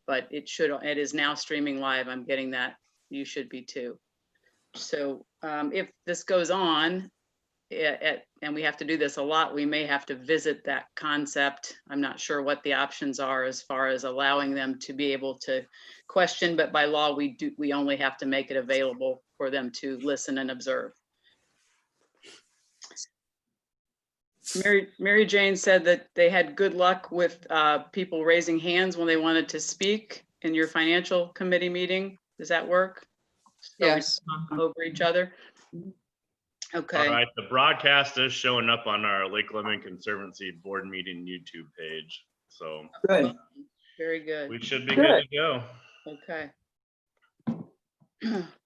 but it is now streaming live. I'm getting that. You should be too. So if this goes on, and we have to do this a lot, we may have to visit that concept. I'm not sure what the options are as far as allowing them to be able to question, but by law, we only have to make it available for them to listen and observe. Mary Jane said that they had good luck with people raising hands when they wanted to speak in your financial committee meeting. Does that work? So Yes. we talk over each other. Okay. All right, the broadcast is showing up on our Lake Lemon Conservancy board meeting YouTube page. So Good. Very good. we should be good to go. Okay.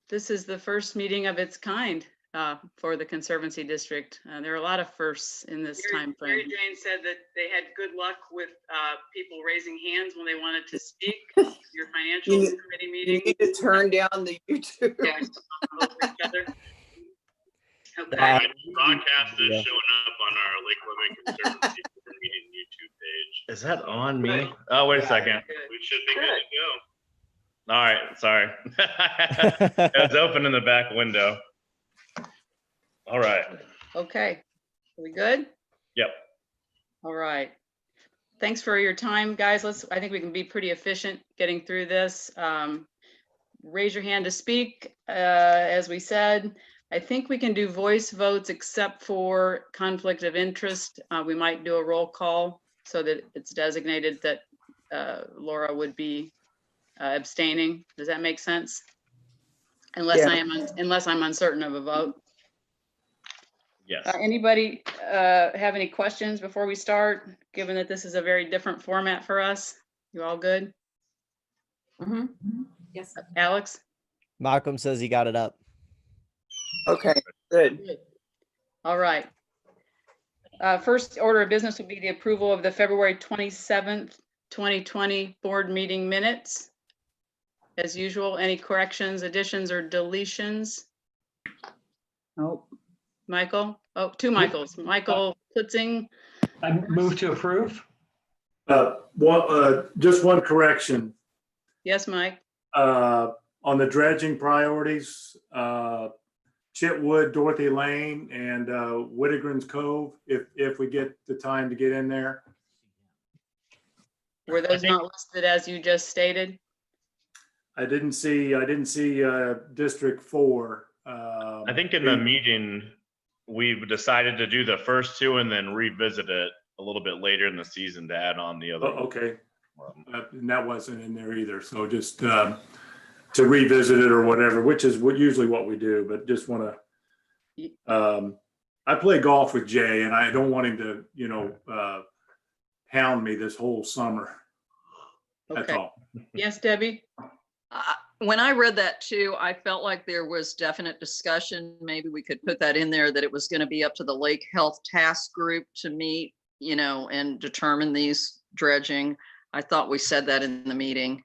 This is the first meeting of its kind for the Conservancy District. There are a lot of firsts in this time frame. Mary Jane said that they had good luck with people raising hands when they wanted to speak. Your financial committee meeting. You need to turn down the YouTube. Yes, over each other. Okay. All right, the broadcast is showing up on our Lake Lemon Conservancy board meeting YouTube page. Is that on me? Oh, wait a second. We should be good to go. All right, sorry. It's open in the back window. All right. Okay. Are we good? Yep. All right. Thanks for your time, guys. I think we can be pretty efficient getting through this. Raise your hand to speak. As we said, I think we can do voice votes except for conflict of interest. We might do a roll call so that it's designated that Laura would be abstaining. Does that make sense? Unless I'm uncertain of a vote. Yes. Anybody have any questions before we start, given that this is a very different format for us? You all good? Mm-hmm. Yes. Alex? Malcolm says he got it up. Okay, good. Good. All right. First order of business would be the approval of the February 27th, 2020 board meeting minutes. As usual, any corrections, additions, or deletions? Nope. Michael? Oh, two Michaels. Michael Klitzing. I move to approve. Just one correction. Yes, Mike. On the dredging priorities, Chitwood, Dorothy Lane, and Whittigren's Cove, if we get the time to get in there. Were those not listed as you just stated? I didn't see District 4. I think in the meeting, we decided to do the first two and then revisit it a little bit later in the season to add on the other. Okay. And that wasn't in there either. So just to revisit it or whatever, which is usually what we do, but just want to, I play golf with Jay and I don't want him to, hound me this whole summer. That's all. Yes, Debbie? When I read that too, I felt like there was definite discussion. Maybe we could put that in there, that it was going to be up to the Lake Health Task Group to meet, and determine these dredging. I thought we said that in the meeting.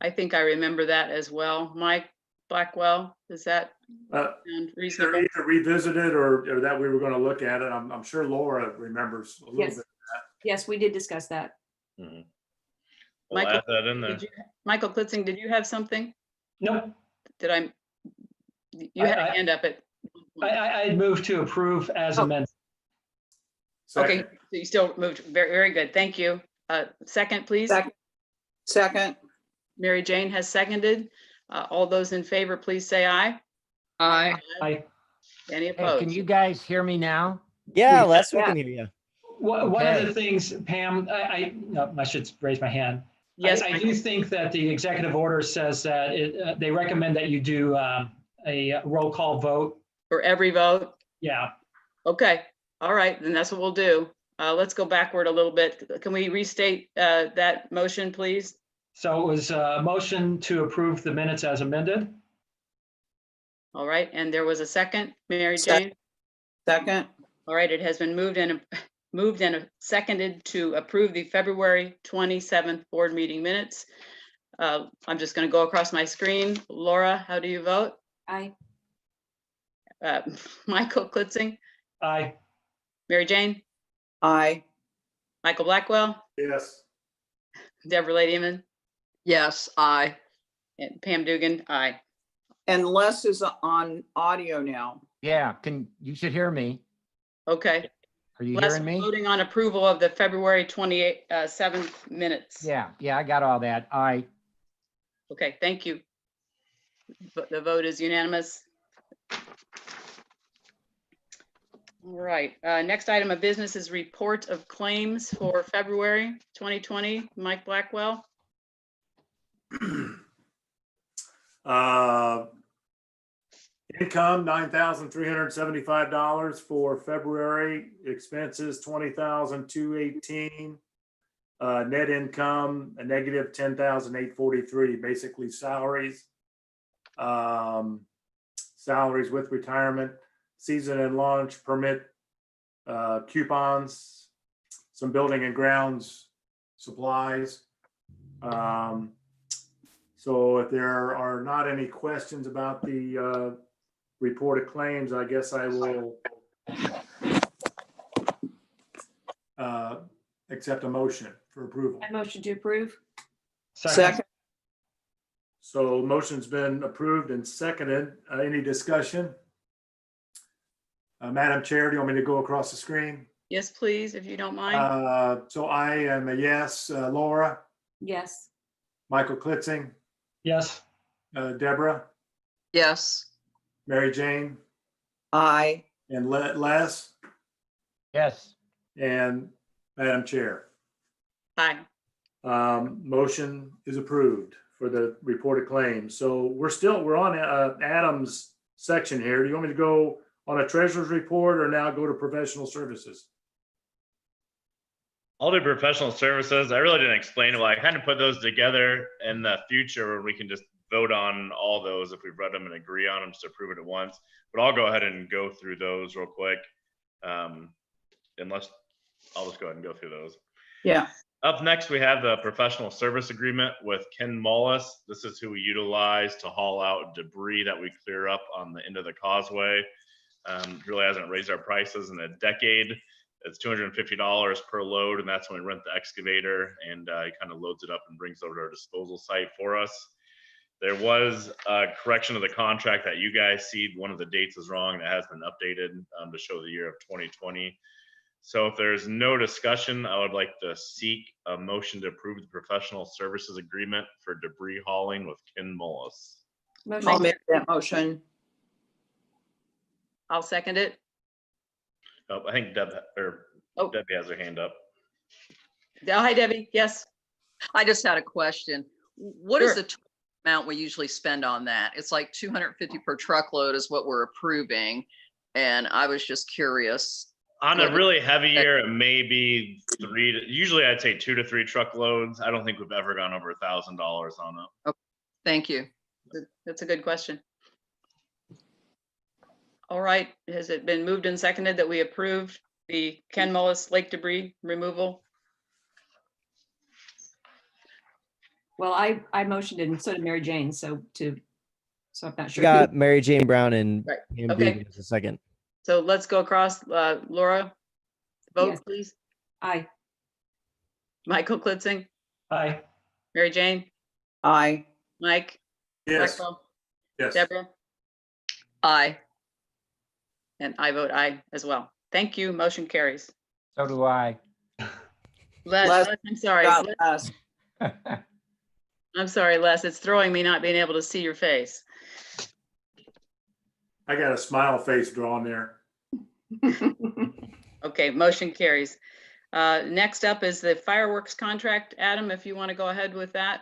I think I remember that as well. Mike Blackwell, does that sound reasonable? Either revisit it or that we were going to look at it. I'm sure Laura remembers a little bit of that. Yes, we did discuss that. Mm-hmm. We'll add that in there. Michael Klitzing, did you have something? No. You had a hand up at. I moved to approve as amended. Okay, so you still moved. Very, very good. Thank you. Second, please. Second. Mary Jane has seconded. All those in favor, please say aye. Aye. Aye. Any Hey, opposed? can you guys hear me now? Yeah, Les, we can hear you. One of the things, Pam, I should raise my hand. Yes. I do think that the executive order says that they recommend that you do a roll call vote. For every vote? Yeah. Okay. All right, then that's what we'll do. Let's go backward a little bit. Can we restate that motion, please? So it was a motion to approve the minutes as amended. All right, and there was a second, Mary Jane? Second. All right, it has been moved and seconded to approve the February 27th board meeting minutes. I'm just going to go across my screen. Laura, how do you vote? Aye. Michael Klitzing? Aye. Mary Jane? Aye. Michael Blackwell? Yes. Deborah Ladyman? Yes, I. And Pam Dugan, aye. And Les is on audio now. Yeah, you should hear me. Okay. Are you Les, hearing me? voting on approval of the February 7th minutes. Yeah, I got all that. Okay, thank you. The vote is unanimous. All right, next item of business is report of claims for February 2020. Mike Blackwell. Income, $9,375 for February. Expenses, $20,218. Net income, a negative $10,843, basically salaries. Salaries with retirement, season and launch permit, coupons, some building and grounds supplies. So if there are not any questions about the report of claims, I guess I will accept a motion for approval. I motion to approve. Second. So motion's been approved and seconded. Any discussion? Madam Chair, do you want me to go across the screen? Yes, please, if you don't mind. So I am a yes. Laura, Yes. Michael Klitzing, Yes. Deborah, Yes. Mary Jane, Aye. and Les, yes. and Madam Chair. Aye. Motion is approved for the report of claims. So we're on Adam's section here. Do you want me to go on a treasurer's report or now go to professional services? I'll do professional services. I really didn't explain it. I kind of put those together in the future where we can just vote on all those if we've read them and agree on them, just approve it at once. But I'll go ahead and go through those real quick. Unless I'll just go ahead and go through those. Yeah. Up next, we have the professional service agreement with Ken Mullis. This is who we utilize to haul out debris that we clear up on the end of the causeway. Really hasn't raised our prices in a decade. It's $250 per load, and that's when we rent the excavator, and he kind of loads it up and brings it over to our disposal site for us. There was a correction of the contract that you guys see. One of the dates is wrong. That has been updated to show the year of 2020. So if there's no discussion, I would like to seek a motion to approve the professional services agreement for debris hauling with Ken Mullis. I'll make that motion. I'll second it. Oh, I think Debbie has her hand up. Oh, hi, Debbie. Yes. I just had a question. What is Sure. the total amount we usually spend on that? It's like 250 per truckload is what we're approving. And I was just curious. On a really heavy year, it may be usually I'd say 2 to 3 truckloads. I don't think we've ever gone over $1,000 on it. Thank you. That's a good question. All right, has it been moved and seconded that we approved the Ken Mullis lake debris removal? Well, I motioned it and so did Mary Jane. So I'm not You sure. got Mary Jane Brown and Right, Pam okay. Dugan as a second. So let's go across. Laura, vote, Yes. please. Aye. Michael Klitzing, Aye. Mary Jane, Aye. Mike, Yes. Blackwell, Yes. Deborah, Aye. and I vote aye as well. Thank you. Motion carries. So do I. Les, I'm sorry. Got Les, us. I'm sorry, Les. It's throwing me not being able to see your face. I got a smile face drawn there. Okay, motion carries. Next up is the fireworks contract. Adam, if you want to go ahead with that.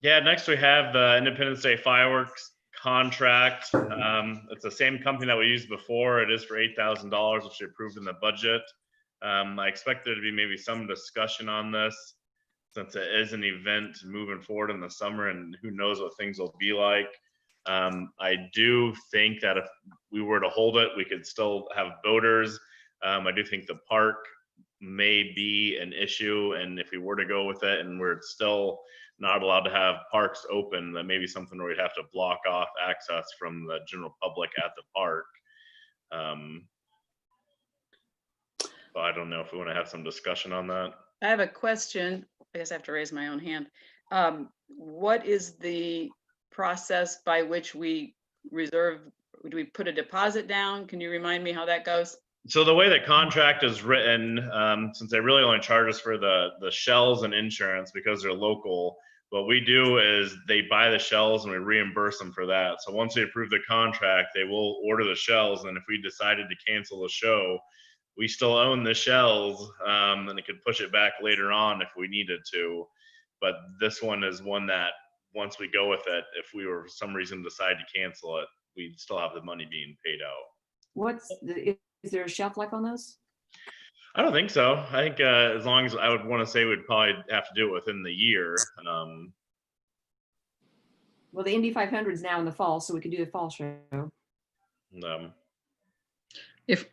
Yeah, next we have the Independence Day fireworks contract. It's the same company that we used before. It is for $8,000, which we approved in the budget. I expect there to be maybe some discussion on this since it is an event moving forward in the summer and who knows what things will be like. I do think that if we were to hold it, we could still have boaters. I do think the park may be an issue, and if we were to go with it and we're still not allowed to have parks open, that may be something where we'd have to block off access from the general public at the park. But I don't know if we want to have some discussion on that. I have a question. I guess I have to raise my own hand. What is the process by which we reserve? Do we put a deposit down? Can you remind me how that goes? So the way the contract is written, since they really only charge us for the shells and insurance because they're local, what we do is they buy the shells and we reimburse them for that. So once they approve the contract, they will order the shells. And if we decided to cancel the show, we still own the shells, and it could push it back later on if we needed to. But this one is one that once we go with it, if we were for some reason decide to cancel it, we'd still have the money being paid out. Is there a shelf life on those? I don't think so. I think as long as I would want to say we'd probably have to do it within the year. Well, the Indy 500 is now in the fall, so we could do the fall show. If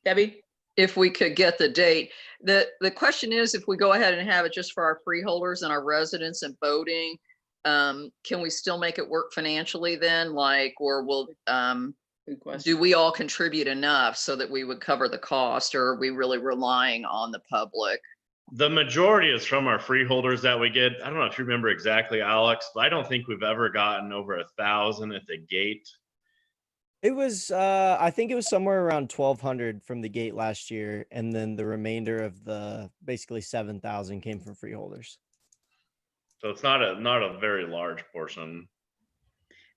Debbie? if we could get the date. The question is, if we go ahead and have it just for our freeholders and our residents and voting, can we still make it work financially then? Like, or will, Good question. do we all contribute enough so that we would cover the cost, or are we really relying on the public? The majority is from our freeholders that we get. I don't know if you remember exactly, Alex, but I don't think we've ever gotten over 1,000 at the gate. It was, I think it was somewhere around 1,200 from the gate last year, and then the remainder of the basically 7,000 came from freeholders. So it's not a very large portion.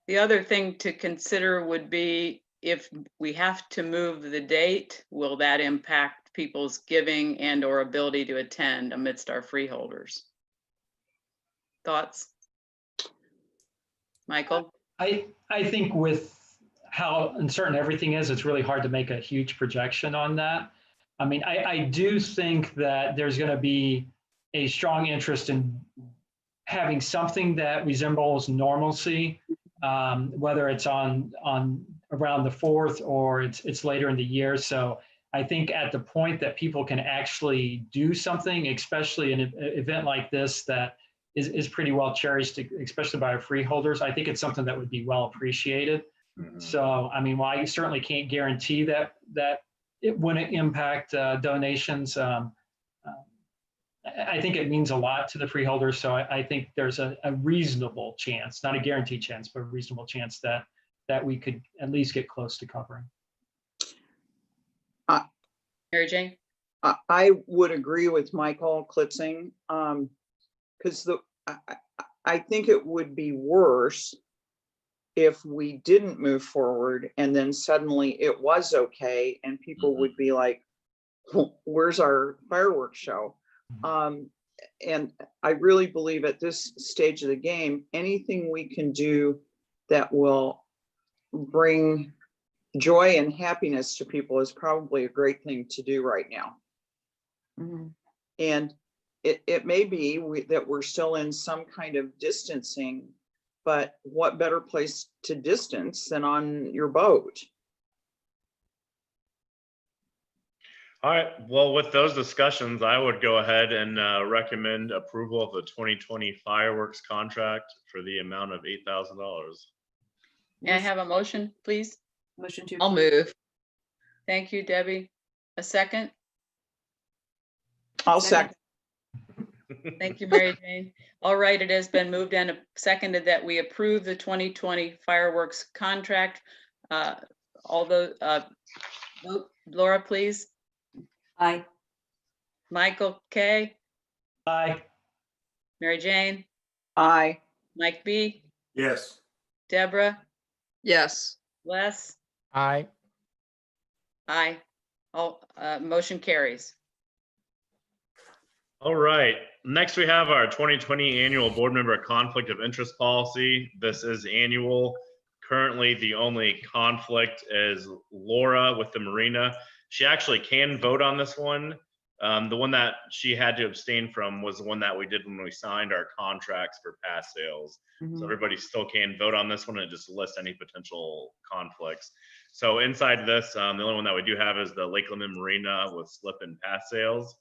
The other thing to consider would be if we have to move the date, will that impact people's giving and or ability to attend amidst our freeholders? Thoughts? Michael? I think with how uncertain everything is, it's really hard to make a huge projection on that. I mean, I do think that there's going to be a strong interest in having something that resembles normalcy, whether it's on around the 4th or it's later in the year. So I think at the point that people can actually do something, especially an event like this that is pretty well cherished, especially by our freeholders, I think it's something that would be well appreciated. Mm-hmm. So, I mean, while I certainly can't guarantee that it wouldn't impact donations, I think it means a lot to the freeholders. So I think there's a reasonable chance, not a guaranteed chance, but a reasonable chance that we could at least get close to covering. Mary Jane? I would agree with Michael Klitzing, because I think it would be worse if we didn't move forward and then suddenly it was okay and people would be like, where's our fireworks show? And I really believe at this stage of the game, anything we can do that will bring joy and happiness to people is probably a great thing to do right now. Mm-hmm. And it may be that we're still in some kind of distancing, but what better place to distance than on your boat? All right, well, with those discussions, I would go ahead and recommend approval of the 2020 fireworks contract for the amount of $8,000. May I have a motion, please? Motion to. I'll move. Thank you, Debbie. A second? I'll second. Thank you, Mary Jane. All right, it has been moved and seconded that we approve the 2020 fireworks contract. Vote, Laura, please. Aye. Michael K. Aye. Mary Jane. Aye. Mike B. Yes. Deborah. Yes. Les. Aye. Aye. All motion carries. All right, next we have our 2020 annual board member conflict of interest policy. This is annual. Currently, the only conflict is Laura with the marina. She actually can vote on this one. The one that she had to abstain from was the one that we did when we signed our contracts for pass sales. Mm-hmm. So everybody still can vote on this one and just list any potential conflicts. So inside this, the only one that we do have is the Lake Lemon Marina with slip and pass sales.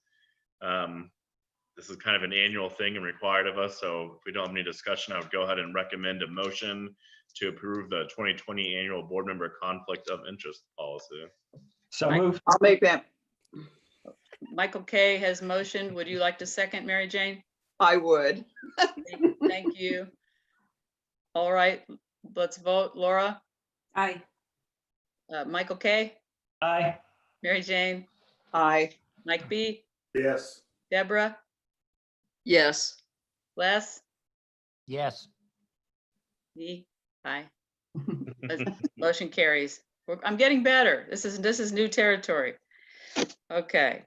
This is kind of an annual thing and required of us. So if we don't have any discussion, I would go ahead and recommend a motion to approve the 2020 annual board member conflict of interest policy. So moved. I'll make that. Michael K has motioned. Would you like to second, Mary Jane? I would. Thank you. All right, let's vote. Laura, Aye. Michael K, Aye. Mary Jane, Aye. Mike B, Yes. Deborah, Yes. Les, Yes. me, aye. Motion carries. I'm getting better. This is new territory. Okay.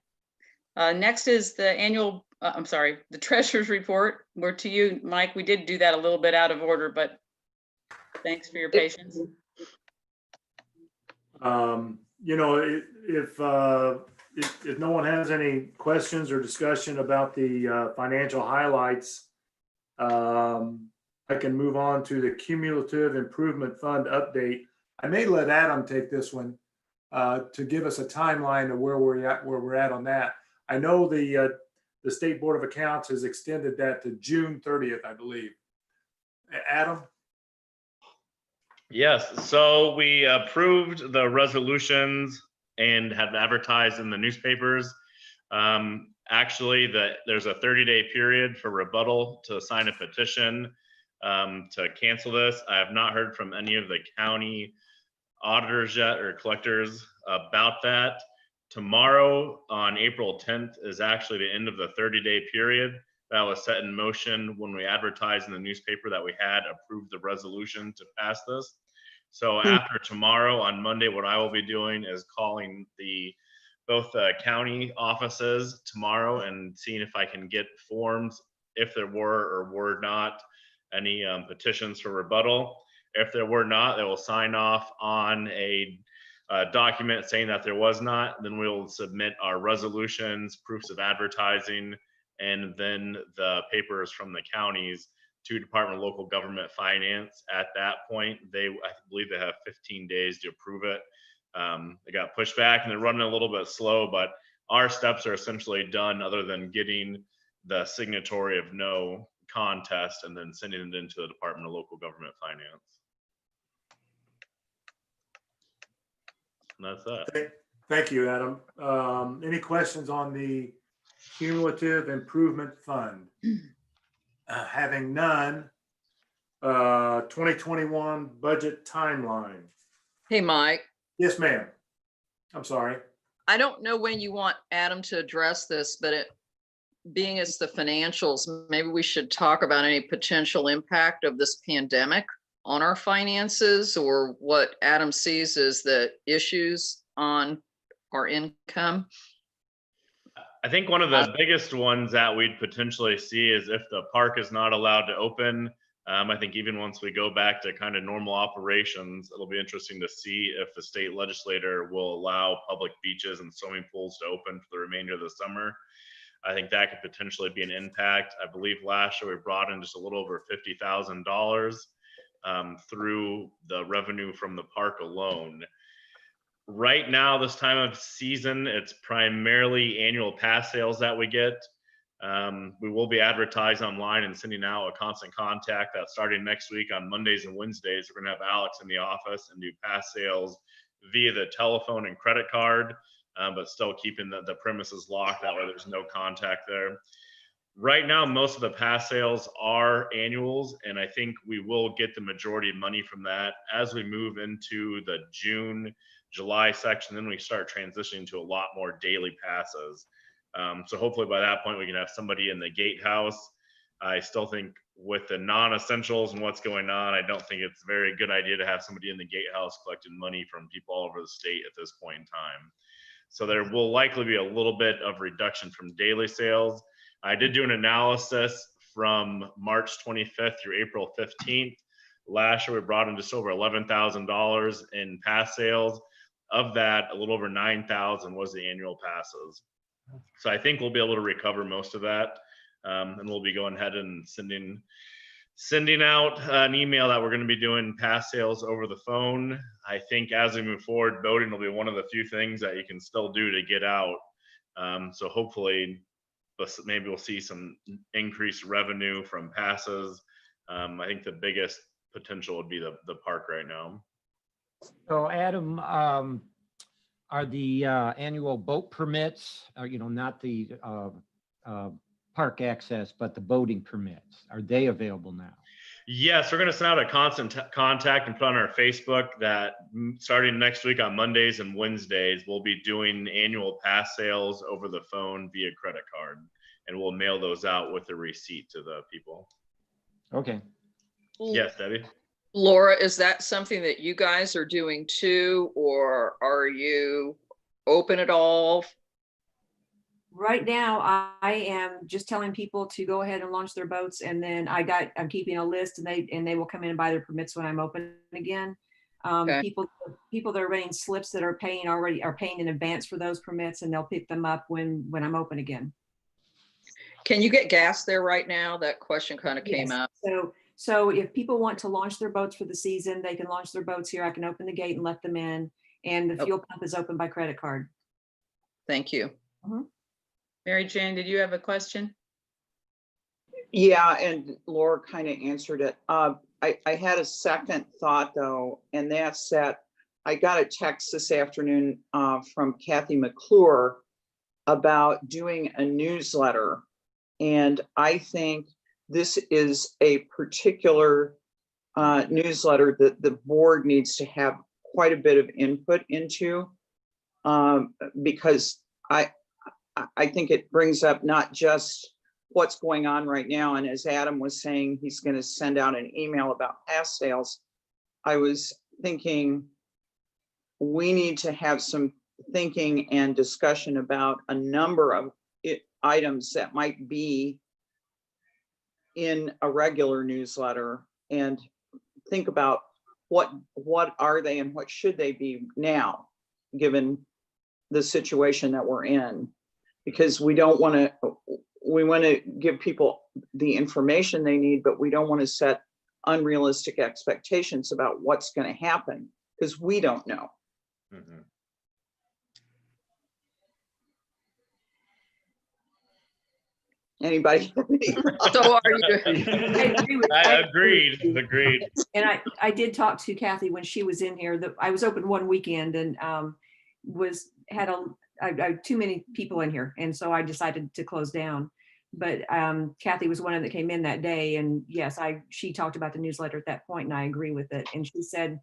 Next is the annual, I'm sorry, the treasurer's report. We're to you, Mike. We did do that a little bit out of order, but thanks for your patience. You know, if no one has any questions or discussion about the financial highlights, I can move on to the Cumulative Improvement Fund update. I may let Adam take this one to give us a timeline of where we're at on that. I know the State Board of Accounts has extended that to June 30th, I believe. Adam? Yes, so we approved the resolutions and have advertised in the newspapers. Actually, there's a 30-day period for rebuttal to sign a petition to cancel this. I have not heard from any of the county auditors yet or collectors about that. Tomorrow on April 10th is actually the end of the 30-day period that was set in motion when we advertised in the newspaper that we had approved the resolution to pass this. So after tomorrow on Monday, what I will be doing is calling both county offices tomorrow and seeing if I can get forms, if there were or were not any petitions for rebuttal. If there were not, they will sign off on a document saying that there was not. Then we'll submit our resolutions, proofs of advertising, and then the papers from the counties to Department of Local Government Finance. At that point, I believe they have 15 days to approve it. It got pushed back and they're running a little bit slow, but our steps are essentially done other than getting the signatory of no contest and then sending it into the Department of Local Government Finance. And that's that. Thank you, Adam. Any questions on the Cumulative Improvement Fund? Having none, 2021 budget timeline. Hey, Mike, Yes, ma'am. I'm sorry. I don't know when you want Adam to address this, but being it's the financials, maybe we should talk about any potential impact of this pandemic on our finances, or what Adam sees as the issues on our income. I think one of the biggest ones that we'd potentially see is if the park is not allowed to open. I think even once we go back to kind of normal operations, it'll be interesting to see if the state legislature will allow public beaches and swimming pools to open for the remainder of the summer. I think that could potentially be an impact. I believe last year we brought in just a little over $50,000 through the revenue from the park alone. Right now, this time of season, it's primarily annual pass sales that we get. We will be advertising online and sending out a constant contact that starting next week on Mondays and Wednesdays, we're gonna have Alex in the office and do pass sales via the telephone and credit card, but still keeping the premises locked. That way there's no contact there. Right now, most of the pass sales are annuals, and I think we will get the majority of money from that. As we move into the June, July section, then we start transitioning to a lot more daily passes. So hopefully by that point, we can have somebody in the gatehouse. I still think with the non-essentials and what's going on, I don't think it's a very good idea to have somebody in the gatehouse collecting money from people all over the state at this point in time. So there will likely be a little bit of reduction from daily sales. I did do an analysis from March 25th through April 15th. Last year, we brought in just over $11,000 in pass sales. Of that, a little over 9,000 was the annual passes. So I think we'll be able to recover most of that. And we'll be going ahead and sending out an email that we're going to be doing pass sales over the phone. I think as we move forward, voting will be one of the few things that you can still do to get out. So hopefully, maybe we'll see some increased revenue from passes. I think the biggest potential would be the park right now. So Adam, are the annual boat permits, not the park access, but the boating permits, are they available now? Yes, we're going to send out a constant contact and put on our Facebook that starting next week on Mondays and Wednesdays, we'll be doing annual pass sales over the phone via credit card. And we'll mail those out with a receipt to the people. Okay. Yes, Debbie? Laura, is that something that you guys are doing too, or are you open at all? Right now, I am just telling people to go ahead and launch their boats, and then I'm keeping a list, and they will come in and buy their permits when I'm open again. Okay. People that are running slips that are paying in advance for those permits, and they'll pick them up when I'm open again. Can you get gas there right now? That question kind of came Yes. up. So if people want to launch their boats for the season, they can launch their boats here. I can open the gate and let them in, and the fuel pump is open by credit card. Thank you. Mary Jane, did you have a question? Yeah, and Laura kind of answered it. I had a second thought though, and that's that I got a text this afternoon from Kathy McClure about doing a newsletter. And I think this is a particular newsletter that the board needs to have quite a bit of input into, because I think it brings up not just what's going on right now. And as Adam was saying, he's going to send out an email about pass sales. I was thinking we need to have some thinking and discussion about a number of items that might be in a regular newsletter, and think about what are they and what should they be now, given the situation that we're in. Because we want to give people the information they need, but we don't want to set unrealistic expectations about what's going to happen, because we don't know. Mm-hmm. Anybody? So are you? I agreed. And I did talk to Kathy when she was in here. I was open one weekend and had too many people in here, and so I decided to close down. But Kathy was one of them that came in that day, and yes, she talked about the newsletter at that point, and I agree with it. And she said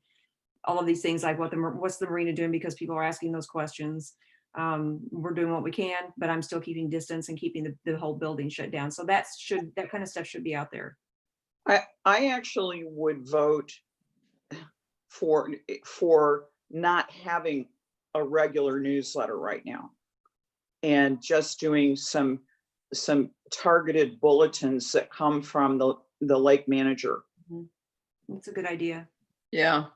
all of these things like what's the marina doing, because people are asking those questions. We're doing what we can, but I'm still keeping distance and keeping the whole building shut down. So that kind of stuff should be out there. I actually would vote for not having a regular newsletter right now, and just doing some targeted bulletins that come from the lake manager. That's a good idea. Yeah.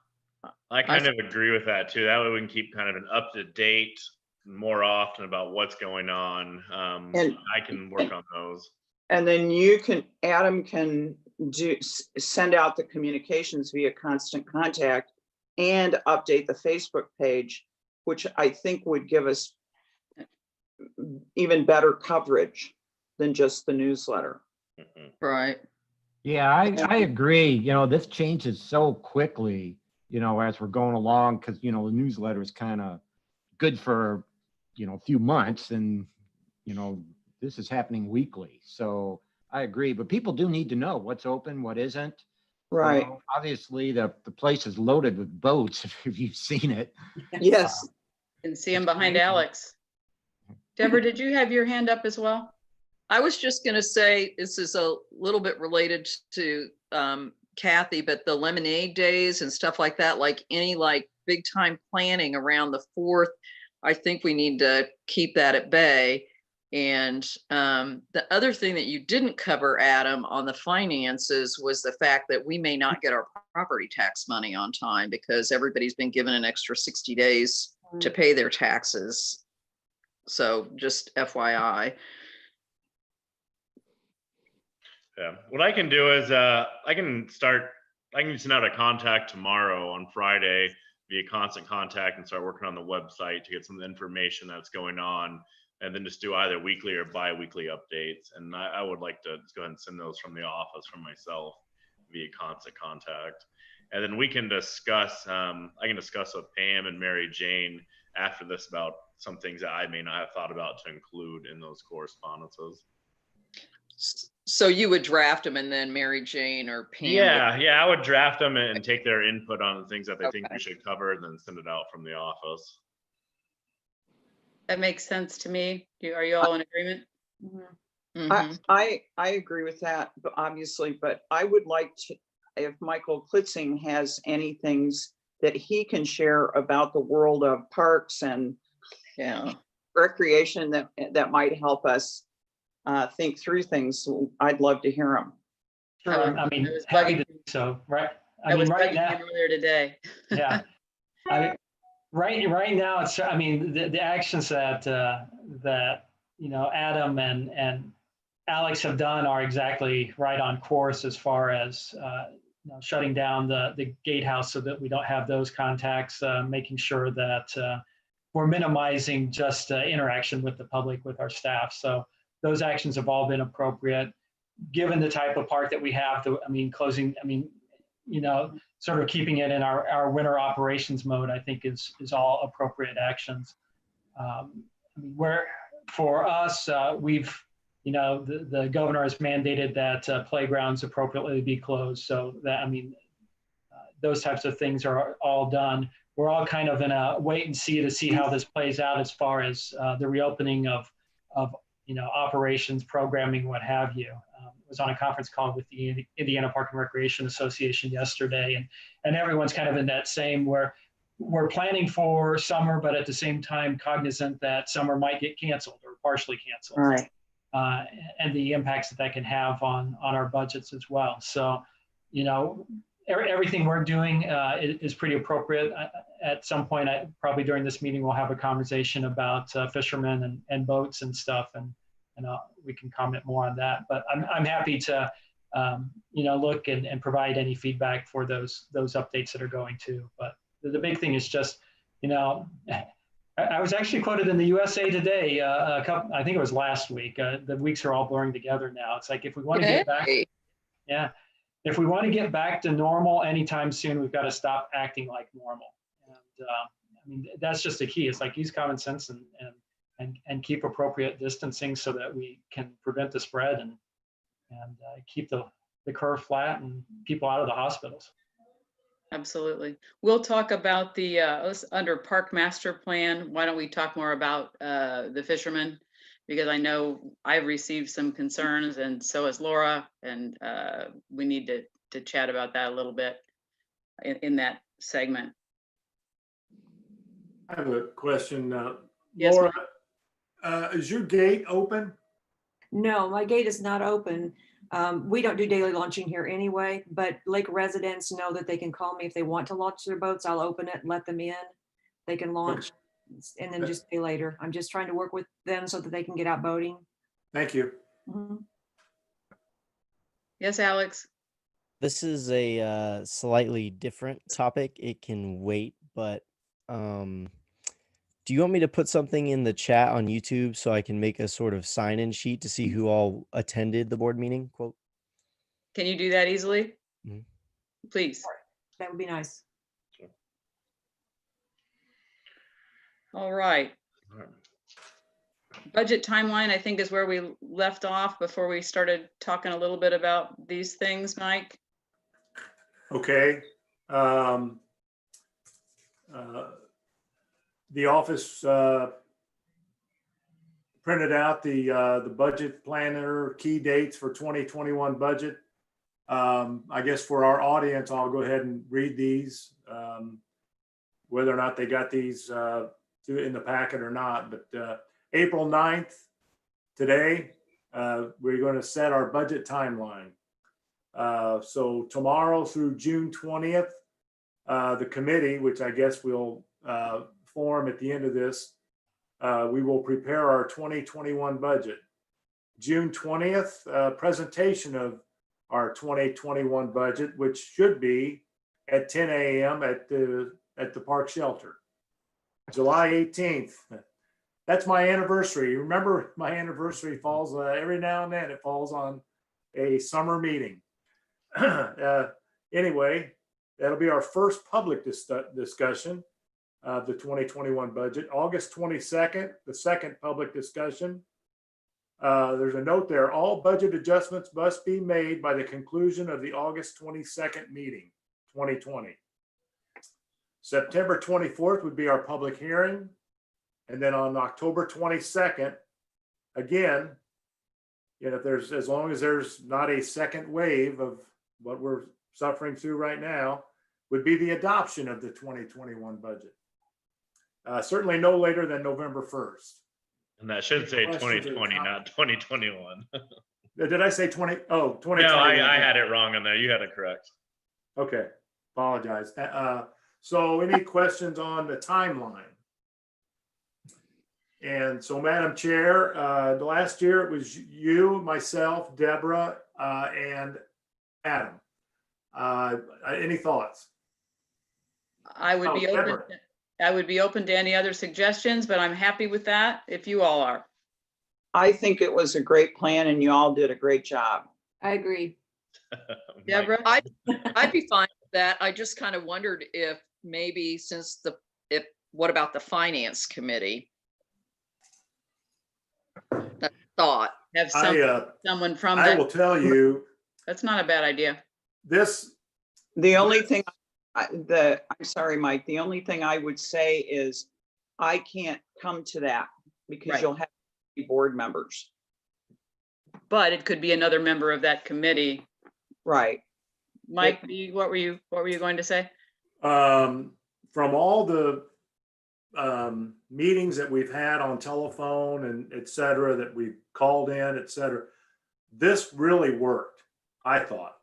I kind of agree with that too. That way we can keep kind of an up to date more often about what's going on. And I can work on those. And then Adam can send out the communications via constant contact and update the Facebook page, which I think would give us even better coverage than just the newsletter. Right. Yeah, I agree. You know, this changes so quickly, you know, as we're going along, because, you know, the newsletter is kind of good for, you know, a few months, and, you know, this is happening weekly. So I agree, but people do need to know what's open, what isn't. Right. You know, obviously, the place is loaded with boats, if you've seen it. Yes. And see them behind Alex. Deborah, did you have your hand up as well? I was just going to say, this is a little bit related to Kathy, but the lemonade days and stuff like that, like any big time planning around the 4th, I think we need to keep that at bay. And the other thing that you didn't cover, Adam, on the finances was the fact that we may not get our property tax money on time because everybody's been given an extra 60 days to pay their taxes. So just FYI. Yeah, what I can do is I can send out a contact tomorrow on Friday via constant contact and start working on the website to get some information that's going on, and then just do either weekly or bi-weekly updates. And I would like to just go ahead and send those from the office from myself via constant contact. And then we can discuss, I can discuss with Pam and Mary Jane after this about some things that I may not have thought about to include in those correspondences. So you would draft them and then Mary Jane or Pam? Yeah, I would draft them and take their input on the things that they think Okay. we should cover and then send it out from the office. That makes sense to me. Are you all in agreement? Mhm. Mhm. I agree with that, but obviously, but I would like to, if Michael Klitzing has any things that he can share about the world of parks and Yeah. recreation that might help us think through things, I'd love to hear them. Sure, I mean, I was happy bugging to do so, right? I I mean, was right bugging now, him earlier today. yeah. I, right now, it's, I mean, the actions that, you know, Adam and Alex have done are exactly right on course as far as, you know, shutting down the gatehouse so that we don't have those contacts, making sure that we're minimizing just interaction with the public, with our staff. So those actions have all been appropriate, given the type of park that we have. I mean, closing, I mean, you know, sort of keeping it in our winter operations mode, I think is all appropriate actions. I mean, where for us, we've, you know, the governor has mandated that playgrounds appropriately be closed. So that, I mean, those types of things are all done. We're all kind of in a wait and see to see how this plays out as far as the reopening of you know, operations, programming, what have you. Was on a conference call with the Indiana Park and Recreation Association yesterday, and everyone's kind of in that same where we're planning for summer, but at the same time cognizant that summer might get canceled or partially canceled. Right. And the impacts that can have on our budgets as well. So, you know, everything we're doing is pretty appropriate. At some point, probably during this meeting, we'll have a conversation about fishermen and boats and stuff, and we can comment more on that. But I'm happy to, you know, look and provide any feedback for those updates that are going to. But the big thing is just, you know, I was actually quoted in the USA Today I think it was last week. The weeks are all blurring together now. It's like, if we want to get back, yeah, if we want to get back to normal anytime soon, we've got to stop acting like normal. And I mean, that's just the key. It's like, use common sense and keep appropriate distancing so that we can prevent the spread and keep the curve flat and people out of the hospitals. Absolutely. We'll talk about the under Park Master Plan. Why don't we talk more about the fishermen? Because I know I've received some concerns, and so has Laura, and we need to chat about that a little bit in that segment. I have a question. Yes, Laura, is your gate open? No, my gate is not open. We don't do daily launching here anyway, but lake residents know that they can call me if they want to launch their boats. I'll open it and let them in. They can launch and then just pay later. I'm just trying to work with them so that they can get out boating. Thank you. Mhm. Yes, Alex. This is a slightly different topic. It can wait, but do you want me to put something in the chat on YouTube so I can make a sort of sign-in sheet to see who all attended the board meeting? Quote. Can you do that easily? Mhm. Please. That would be nice. All right. Budget timeline, I think, is where we left off before we started talking a little bit about these things, Mike. Okay. The office printed out the budget planner key dates for 2021 budget. I guess for our audience, I'll go ahead and read these, whether or not they got these in the packet or not. But April 9th, today, we're going to set our budget timeline. So tomorrow through June 20th, the committee, which I guess will form at the end of this, we will prepare our 2021 budget. June 20th, presentation of our 2021 budget, which should be at 10 a.m. at the park shelter. July 18th, that's my anniversary. Remember, my anniversary falls every now and then. It falls on a summer meeting. Anyway, that'll be our first public discussion of the 2021 budget. August 22nd, the second public discussion. there's a note there, all budget adjustments must be made by the conclusion of the August 22nd meeting, 2020. September 24th would be our public hearing. And then on October 22nd, again, if there's, as long as there's not a second wave of what we're suffering through right now, would be the adoption of the 2021 budget. Certainly no later than November 1st. And that should say Questions or 2020, not 2021. Did I say 20? Oh, 2021. No, I had it wrong on there. You had it correct. Okay, apologize. So any questions on the timeline? And so, Madam Chair, last year it was you, myself, Deborah, and Adam. Any thoughts? I would be open. Deborah. I would be open to any other suggestions, but I'm happy with that if you all are. I think it was a great plan and you all did a great job. I agree. Deborah? I'd be fine with that. I just kind of wondered if maybe what about the finance committee? That thought. Have someone from I that. will tell you, That's not a bad idea. this, The only thing, I'm sorry, Mike, the only thing I would say is I can't come to that because Right. you'll have board members. But it could be another member of that committee. Right. Mike, what were you going to say? from all the meetings that we've had on telephone and et cetera, that we've called in, et cetera, this really worked, I thought.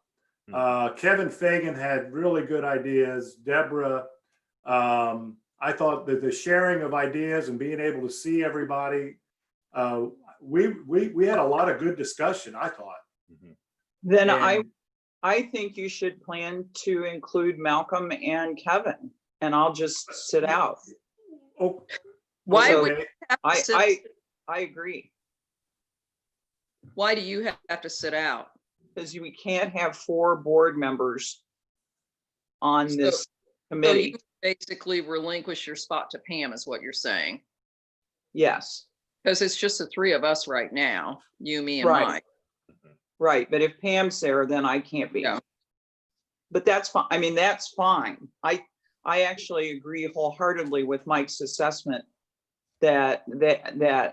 Kevin Fagan had really good ideas. Deborah, I thought that the sharing of ideas and being able to see everybody, we had a lot of good discussion, I thought. Then And- I think you should plan to include Malcolm and Kevin, and I'll just sit out. Oh, Why So- would okay. you have to sit- I agree, why do you have to sit out? because we can't have 4 board members on So- this So committee. you basically relinquish your spot to Pam is what you're saying. Yes, Because it's just the 3 of us right now, you, me, and Right. Mike. right. But if Pam's there, then I can't be. Yeah. But that's fine. I mean, that's fine. I actually agree wholeheartedly with Mike's assessment that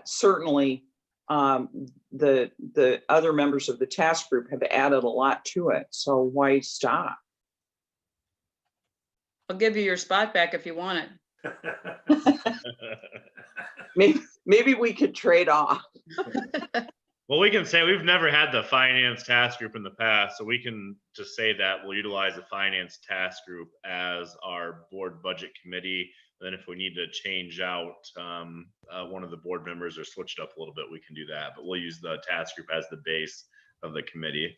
certainly the other members of the task group have added a lot to it. So why stop? I'll give you your spot back if you want it. Maybe we could trade off. Well, we can say we've never had the finance task group in the past, so we can just say that we'll utilize the finance task group as our board budget committee. Then if we need to change out one of the board members or switch it up a little bit, we can do that. But we'll use the task group as the base of the committee.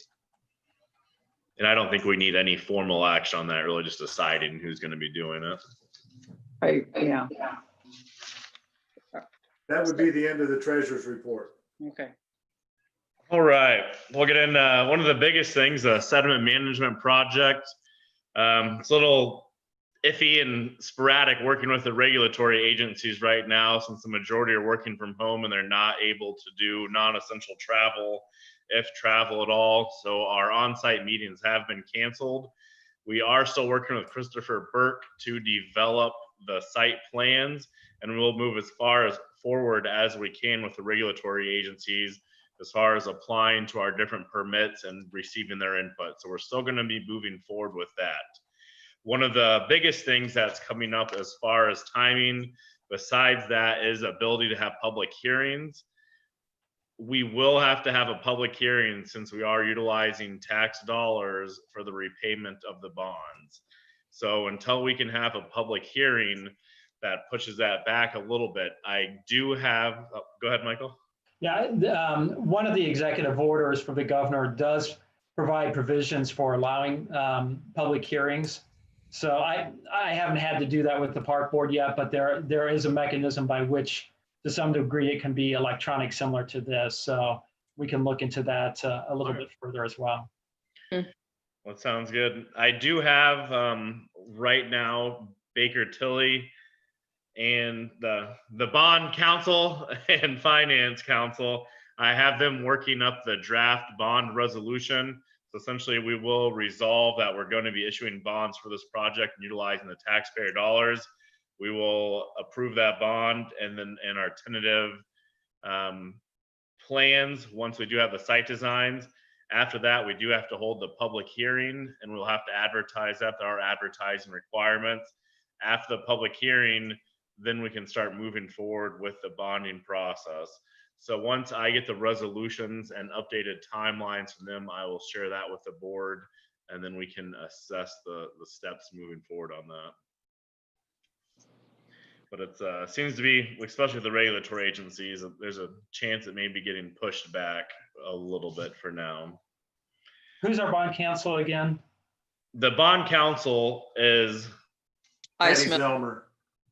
And I don't think we need any formal action on that, really just deciding who's going to be doing it. Yeah. That would be the end of the treasurer's report. Okay. All right, we'll get into one of the biggest things, the sediment management project. It's a little iffy and sporadic working with the regulatory agencies right now, since the majority are working from home and they're not able to do non-essential travel, if travel at all. So our on-site meetings have been canceled. We are still working with Christopher Burke to develop the site plans, and we'll move as far as forward as we can with the regulatory agencies as far as applying to our different permits and receiving their input. So we're still going to be moving forward with that. One of the biggest things that's coming up as far as timing, besides that, is ability to have public hearings. We will have to have a public hearing since we are utilizing tax dollars for the repayment of the bonds. So until we can have a public hearing, that pushes that back a little bit. I do have, go ahead, Michael. Yeah, one of the executive orders for the governor does provide provisions for allowing public hearings. So I haven't had to do that with the park board yet, but there is a mechanism by which, to some degree, it can be electronic, similar to this. So we can look into that a little bit further as well. Well, sounds good. I do have right now Baker Tilly and the bond council and finance council I have them working up the draft bond resolution. So essentially, we will resolve that we're going to be issuing bonds for this project and utilizing the taxpayer dollars. We will approve that bond, and then in our tentative plans, once we do have the site designs. After that, we do have to hold the public hearing, and we'll have to advertise that. There are advertising requirements. After the public hearing, then we can start moving forward with the bonding process. So once I get the resolutions and updated timelines from them, I will share that with the board, and then we can assess the steps moving forward on that. But it seems to be, especially with the regulatory agencies, there's a chance it may be getting pushed back a little bit for now. Who's our bond counsel again? The bond counsel is Patty Zelmer.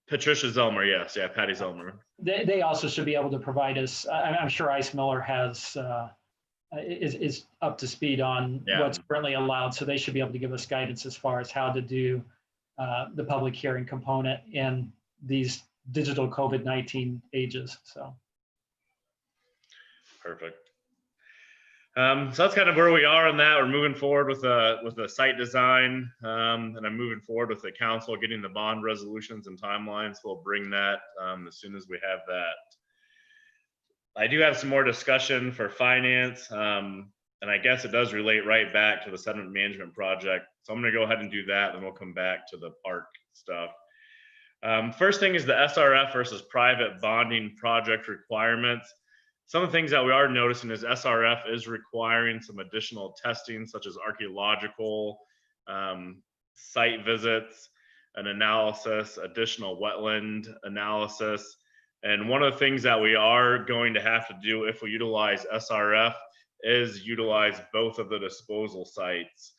Patricia Zelmer. Yes, yeah, Patty Zelmer. They also should be able to provide us. I'm sure Ice Miller has is up to speed on what's currently allowed, so they should be able to give us guidance as far as how to do the public hearing component in these digital COVID-19 ages. So perfect. So that's kind of where we are on that. We're moving forward with the site design, and I'm moving forward with the council getting the bond resolutions and timelines. We'll bring that as soon as we have that. I do have some more discussion for finance, and I guess it does relate right back to the sediment management project. So I'm going to go ahead and do that, and we'll come back to the park stuff. First thing is the SRF versus private bonding project requirements. Some of the things that we are noticing is SRF is requiring some additional testing, such as archaeological site visits, an analysis, additional wetland analysis. And one of the things that we are going to have to do if we utilize SRF is utilize both of the disposal sites.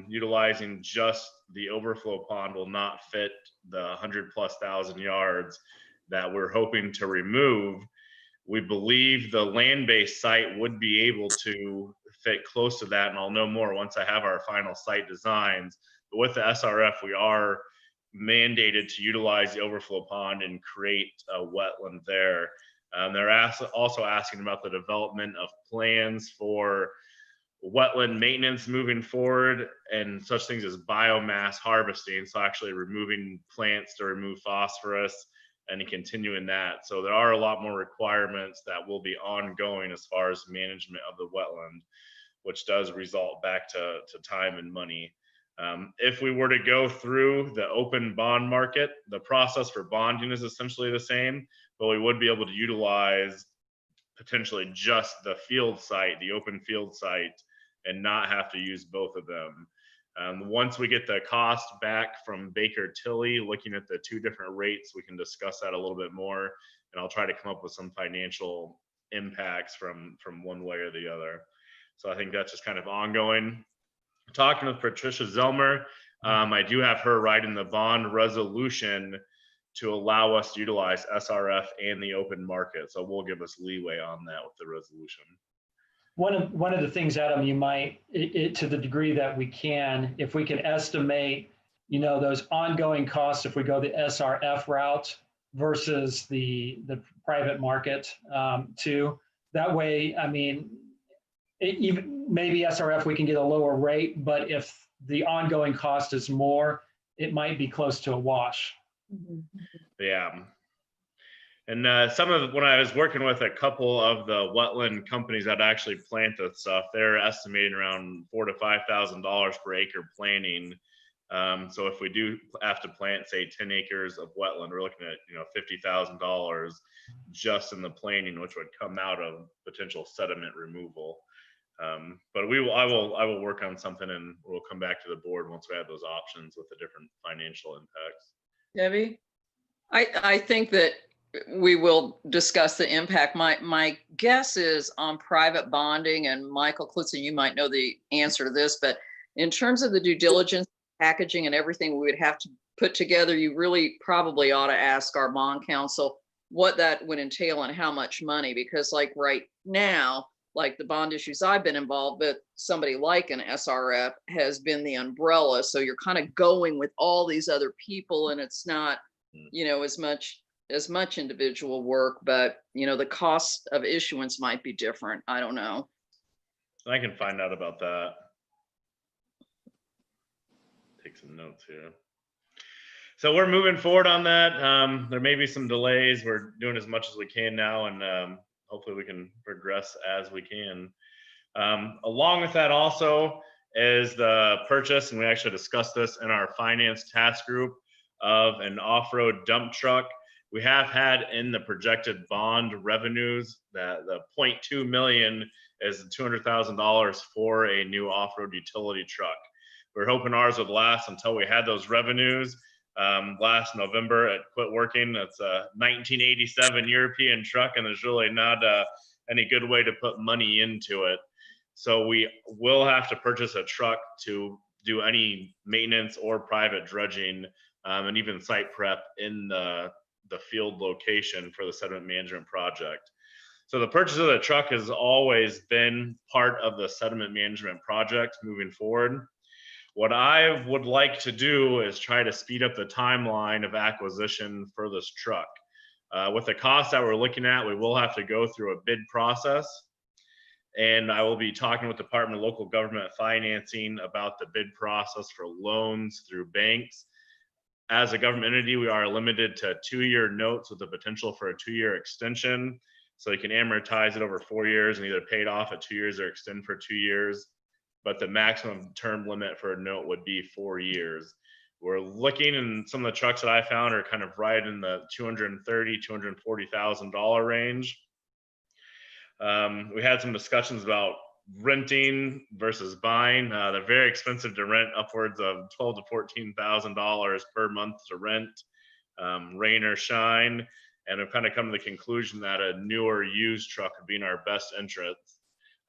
Utilizing just the overflow pond will not fit the 100,000+ yards that we're hoping to remove. We believe the land-based site would be able to fit close to that, and I'll know more once I have our final site designs. But with the SRF, we are mandated to utilize the overflow pond and create a wetland there. They're also asking about the development of plans for wetland maintenance moving forward and such things as biomass harvesting, so actually removing plants to remove phosphorus and continuing that. So there are a lot more requirements that will be ongoing as far as management of the wetland, which does result back to time and money. If we were to go through the open bond market, the process for bonding is essentially the same, but we would be able to utilize potentially just the field site, the open field site, and not have to use both of them. Once we get the cost back from Baker Tilly, looking at the two different rates, we can discuss that a little bit more, and I'll try to come up with some financial impacts from one way or the other. So I think that's just kind of ongoing. Talking with Patricia Zelmer, I do have her writing the bond resolution to allow us to utilize SRF and the open market. So we'll give us leeway on that with the resolution. one of the things, Adam, you might, to the degree that we can, if we can estimate, those ongoing costs, if we go the SRF route versus the private market too. That way, I mean, even maybe SRF we can get a lower rate, but if the ongoing cost is more, it might be close to a wash. Yeah. And when I was working with a couple of the wetland companies that actually plant this stuff, they're estimating around $4,000 to $5,000 per acre planting. So if we do have to plant, say, 10 acres of wetland, we're looking at $50,000 just in the planting, which would come out of potential sediment removal. But I will work on something, and we'll come back to the board once we have those options with the different financial impacts. Debbie? I think that we will discuss the impact. My guess is on private bonding, and Michael Klitzen, you might know the answer to this, but in terms of the due diligence, packaging and everything we would have to put together, you really probably ought to ask our bond counsel what that would entail and how much money, because like right now, like the bond issues I've been involved with, somebody like an SRF has been the umbrella. So you're kind of going with all these other people, and it's not, as much as much individual work, but you know, the cost of issuance might be different. I don't know. I can find out about that. Take some notes here. So we're moving forward on that. There may be some delays. We're doing as much as we can now, and hopefully we can progress as we can. Along with that also is the purchase, and we actually discussed this in our finance task group, of an off-road dump truck. We have had in the projected bond revenues that the 0.2 million is $200,000 for a new off-road utility truck. We're hoping ours would last until we had those revenues. Last November it quit working. It's a 1987 European truck, and there's really not any good way to put money into it. So we will have to purchase a truck to do any maintenance or private dredging, and even site prep in the field location for the sediment management project. So the purchase of the truck has always been part of the sediment management project moving forward. What I would like to do is try to speed up the timeline of acquisition for this truck. With the cost that we're looking at, we will have to go through a bid process. And I will be talking with the Department of Local Government Financing about the bid process for loans through banks. As a government entity, we are limited to 2-year notes with the potential for a 2-year extension. So you can amortize it over 4 years and either pay it off at 2 years or extend for 2 years. But the maximum term limit for a note would be 4 years. We're looking, and some of the trucks that I found are kind of right in the $230,000, $240,000 range. We had some discussions about renting versus buying. They're very expensive to rent, upwards of $12,000 to $14,000 per month to rent, rain or shine. And I've kind of come to the conclusion that a newer used truck would be in our best interest.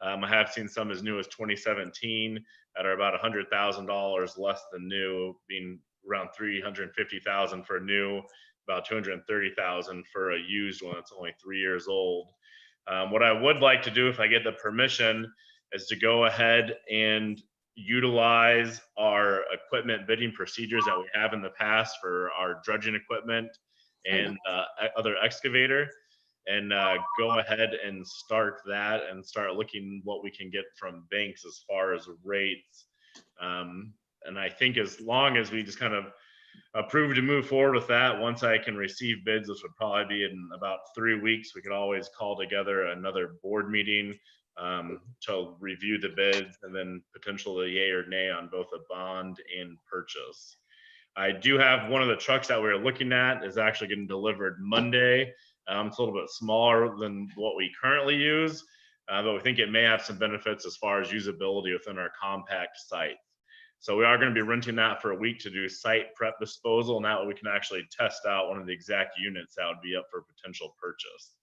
I have seen some as new as 2017 that are about $100,000 less than new, being around $350,000 for new, about $230,000 for a used one that's only 3 years old. What I would like to do, if I get the permission, is to go ahead and utilize our equipment bidding procedures that we have in the past for our dredging equipment and other excavator, and go ahead and start that and start looking what we can get from banks as far as rates. And I think as long as we just kind of approve to move forward with that, once I can receive bids, which would probably be in about 3 weeks, we could always call together another board meeting to review the bids and then potentially yay or nay on both a bond and purchase. I do have one of the trucks that we're looking at is actually getting delivered Monday. It's a little bit smaller than what we currently use, but we think it may have some benefits as far as usability within our compact site. So we are going to be renting that for a week to do site prep disposal, and that way we can actually test out one of the exact units that would be up for potential purchase.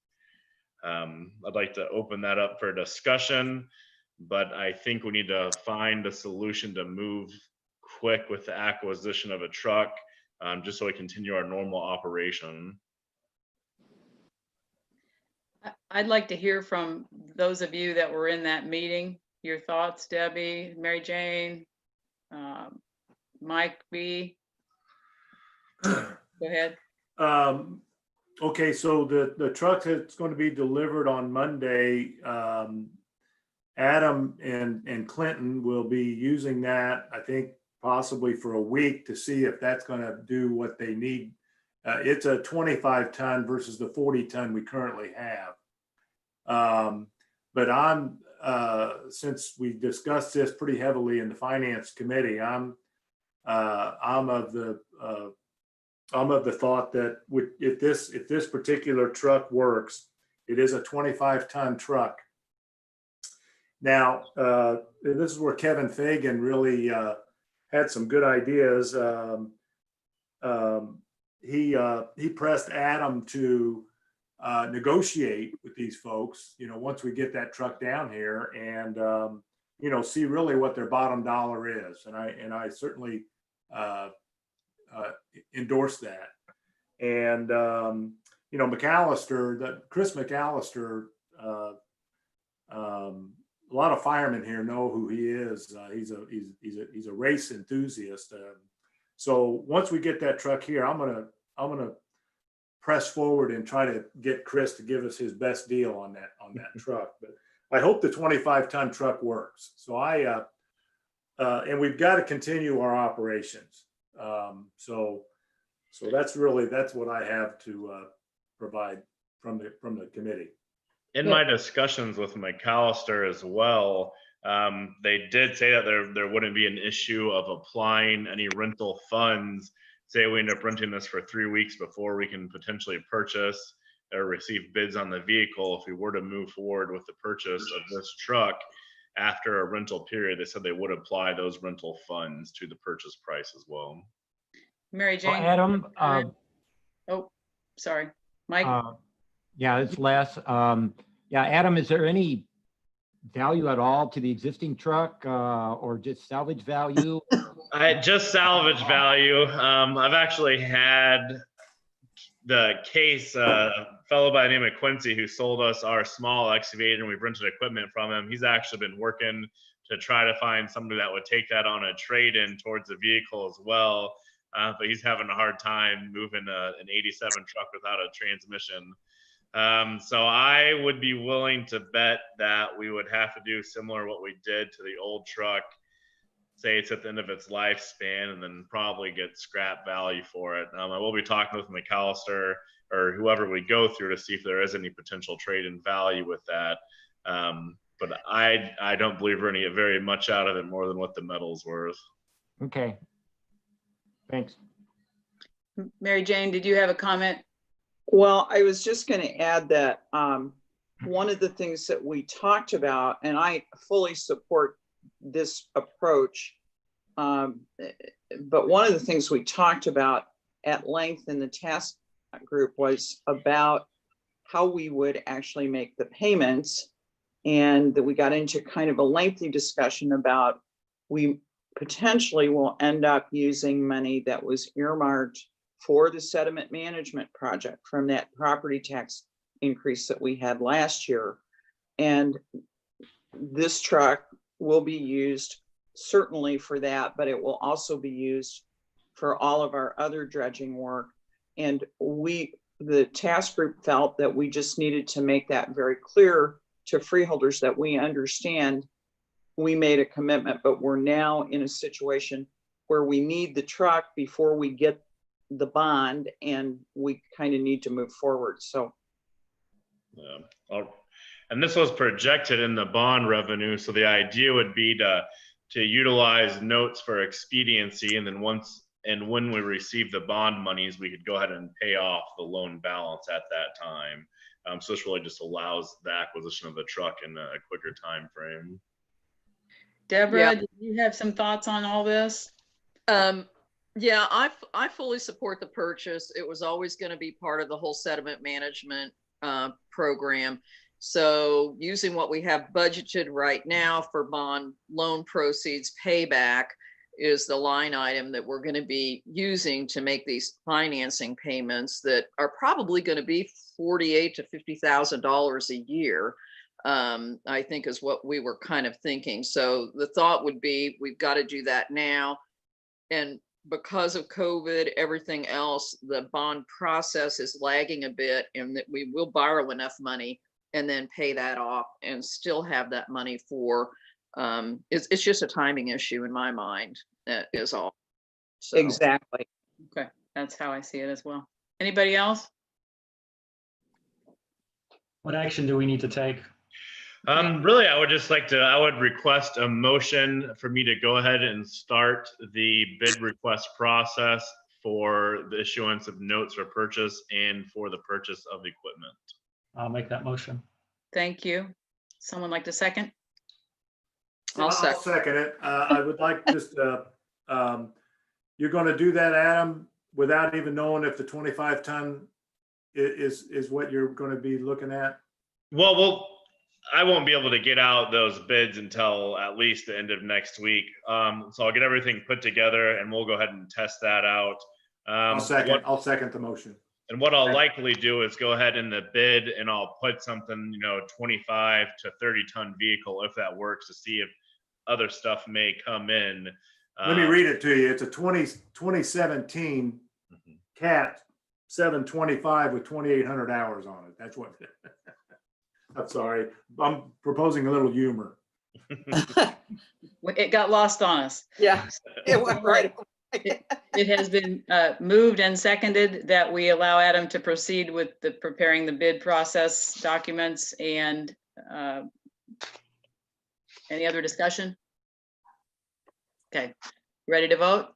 I'd like to open that up for discussion, but I think we need to find a solution to move quick with the acquisition of a truck, just so we continue our normal operation. I'd like to hear from those of you that were in that meeting, your thoughts, Debbie, Mary Jane, Mike B. Go ahead. Okay, so the truck that's going to be delivered on Monday, Adam and Clinton will be using that, I think, possibly for a week to see if that's going to do what they need. It's a 25-ton versus the 40-ton we currently have. But I'm, since we discussed this pretty heavily in the finance committee, I'm of the thought that if this particular truck works, it is a 25-ton truck. Now, this is where Kevin Fagan really had some good ideas. He pressed Adam to negotiate with these folks, once we get that truck down here, and see really what their bottom dollar is. And I certainly endorse that. And Chris McAllister, a lot of firemen here know who he is. He's a race enthusiast. So once we get that truck here, I'm gonna press forward and try to get Chris to give us his best deal on that truck. But I hope the 25-ton truck works. So and we've got to continue our operations. So that's what I have to provide from the committee. In my discussions with McAllister as well, they did say that there wouldn't be an issue of applying any rental funds. Say we end up renting this for 3 weeks before we can potentially purchase or receive bids on the vehicle. If we were to move forward with the purchase of this truck after a rental period, they said they would apply those rental funds to the purchase price as well. Mary Well, Jane. Adam, Oh, sorry, Mike. yeah, it's Les. Yeah, Adam, is there any value at all to the existing truck or just salvage value? I just salvage value. I've actually had the case, a fellow by the name of Quincy who sold us our small excavator, and we've rented equipment from him. He's actually been working to try to find somebody that would take that on a trade-in towards the vehicle as well. But he's having a hard time moving an 87 truck without a transmission. So I would be willing to bet that we would have to do similar what we did to the old truck, say it's at the end of its lifespan, and then probably get scrap value for it. I will be talking with McAllister or whoever we go through to see if there is any potential trade-in value with that. But I don't believe we're going to get very much out of it more than what the metal's worth. Okay. Thanks. Mary Jane, did you have a comment? Well, I was just going to add that one of the things that we talked about, and I fully support this approach, but one of the things we talked about at length in the task group was about how we would actually make the payments, and that we got into kind of a lengthy discussion about we potentially will end up using money that was earmarked for the sediment management project from that property tax increase that we had last year. And this truck will be used certainly for that, but it will also be used for all of our other dredging work. And the task group felt that we just needed to make that very clear to freeholders that we understand we made a commitment, but we're now in a situation where we need the truck before we get the bond, and we kind of need to move forward. So and this was projected in the bond revenue, so the idea would be to utilize notes for expediency, and then when we receive the bond monies, we could go ahead and pay off the loan balance at that time. So this really just allows the acquisition of the truck in a quicker time frame. Deborah, do you have some thoughts on all this? Yeah, I fully support the purchase. It was always going to be part of the whole sediment management program. So using what we have budgeted right now for bond loan proceeds payback is the line item that we're going to be using to make these financing payments that are probably going to be $48,000 to $50,000 a year. I think is what we were kind of thinking. So the thought would be we've got to do that now. And because of COVID, everything else, the bond process is lagging a bit, and that we will borrow enough money and then pay that off and still have that money for, it's just a timing issue in my mind, that is all. So. Exactly. Okay, that's how I see it as well. Anybody else? What action do we need to take? Really, I would request a motion for me to go ahead and start the bid request process for the issuance of notes for purchase and for the purchase of equipment. I'll make that motion. Thank you. Someone like to second? I'll second it. I would like just, you're going to do that, Adam, without even knowing if the 25-ton is what you're going to be looking at? Well, I won't be able to get out those bids until at least the end of next week. So I'll get everything put together and we'll go ahead and test that out. I'll second the motion. And what I'll likely do is go ahead in the bid and I'll put something, 25 to 30 ton vehicle, if that works, to see if other stuff may come in. Let me read it to you. It's a 2017 Cat 725 with 2,800 hours on it. That's what. I'm sorry. I'm proposing a little humor. It got lost on us. Yeah, it went right. It has been moved and seconded that we allow Adam to proceed with the preparing the bid process documents and any other discussion? Okay, ready to vote?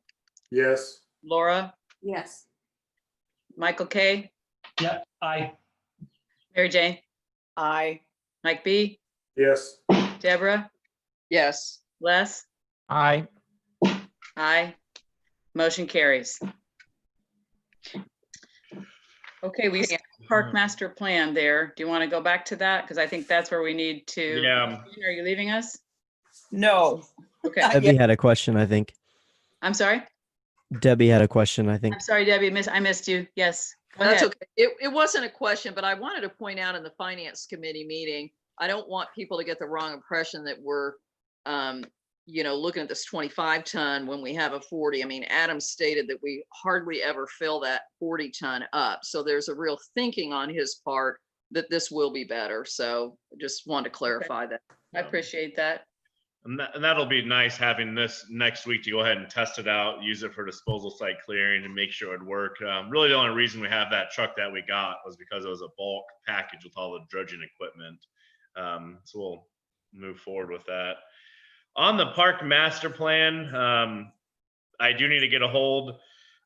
Yes. Laura, Yes. Michael K, Yeah, Mary Jane, I, Mike B, Yes. Deborah, Yes. Les, Aye. aye. Motion carries. Okay, we have park master plan there. Do you want to go back to that? Because I think that's where we need to. Yeah. Are you leaving us? no. Okay, Debbie had a question, I think. I'm sorry. Debbie had a question, I think. I'm sorry, Debbie. I missed you. Yes. Go That's ahead. okay. It wasn't a question, but I wanted to point out in the finance committee meeting, I don't want people to get the wrong impression that we're, looking at this 25 ton when we have a 40. I mean, Adam stated that we hardly ever fill that 40 ton up. So there's a real thinking on his part that this will be better. So just wanted to clarify that. I appreciate that. And that'll be nice having this next week to go ahead and test it out, use it for disposal site clearing and make sure it worked. Really the only reason we have that truck that we got was because it was a bulk package with all the dredging equipment. So we'll move forward with that. On the park master plan, I do need to get a hold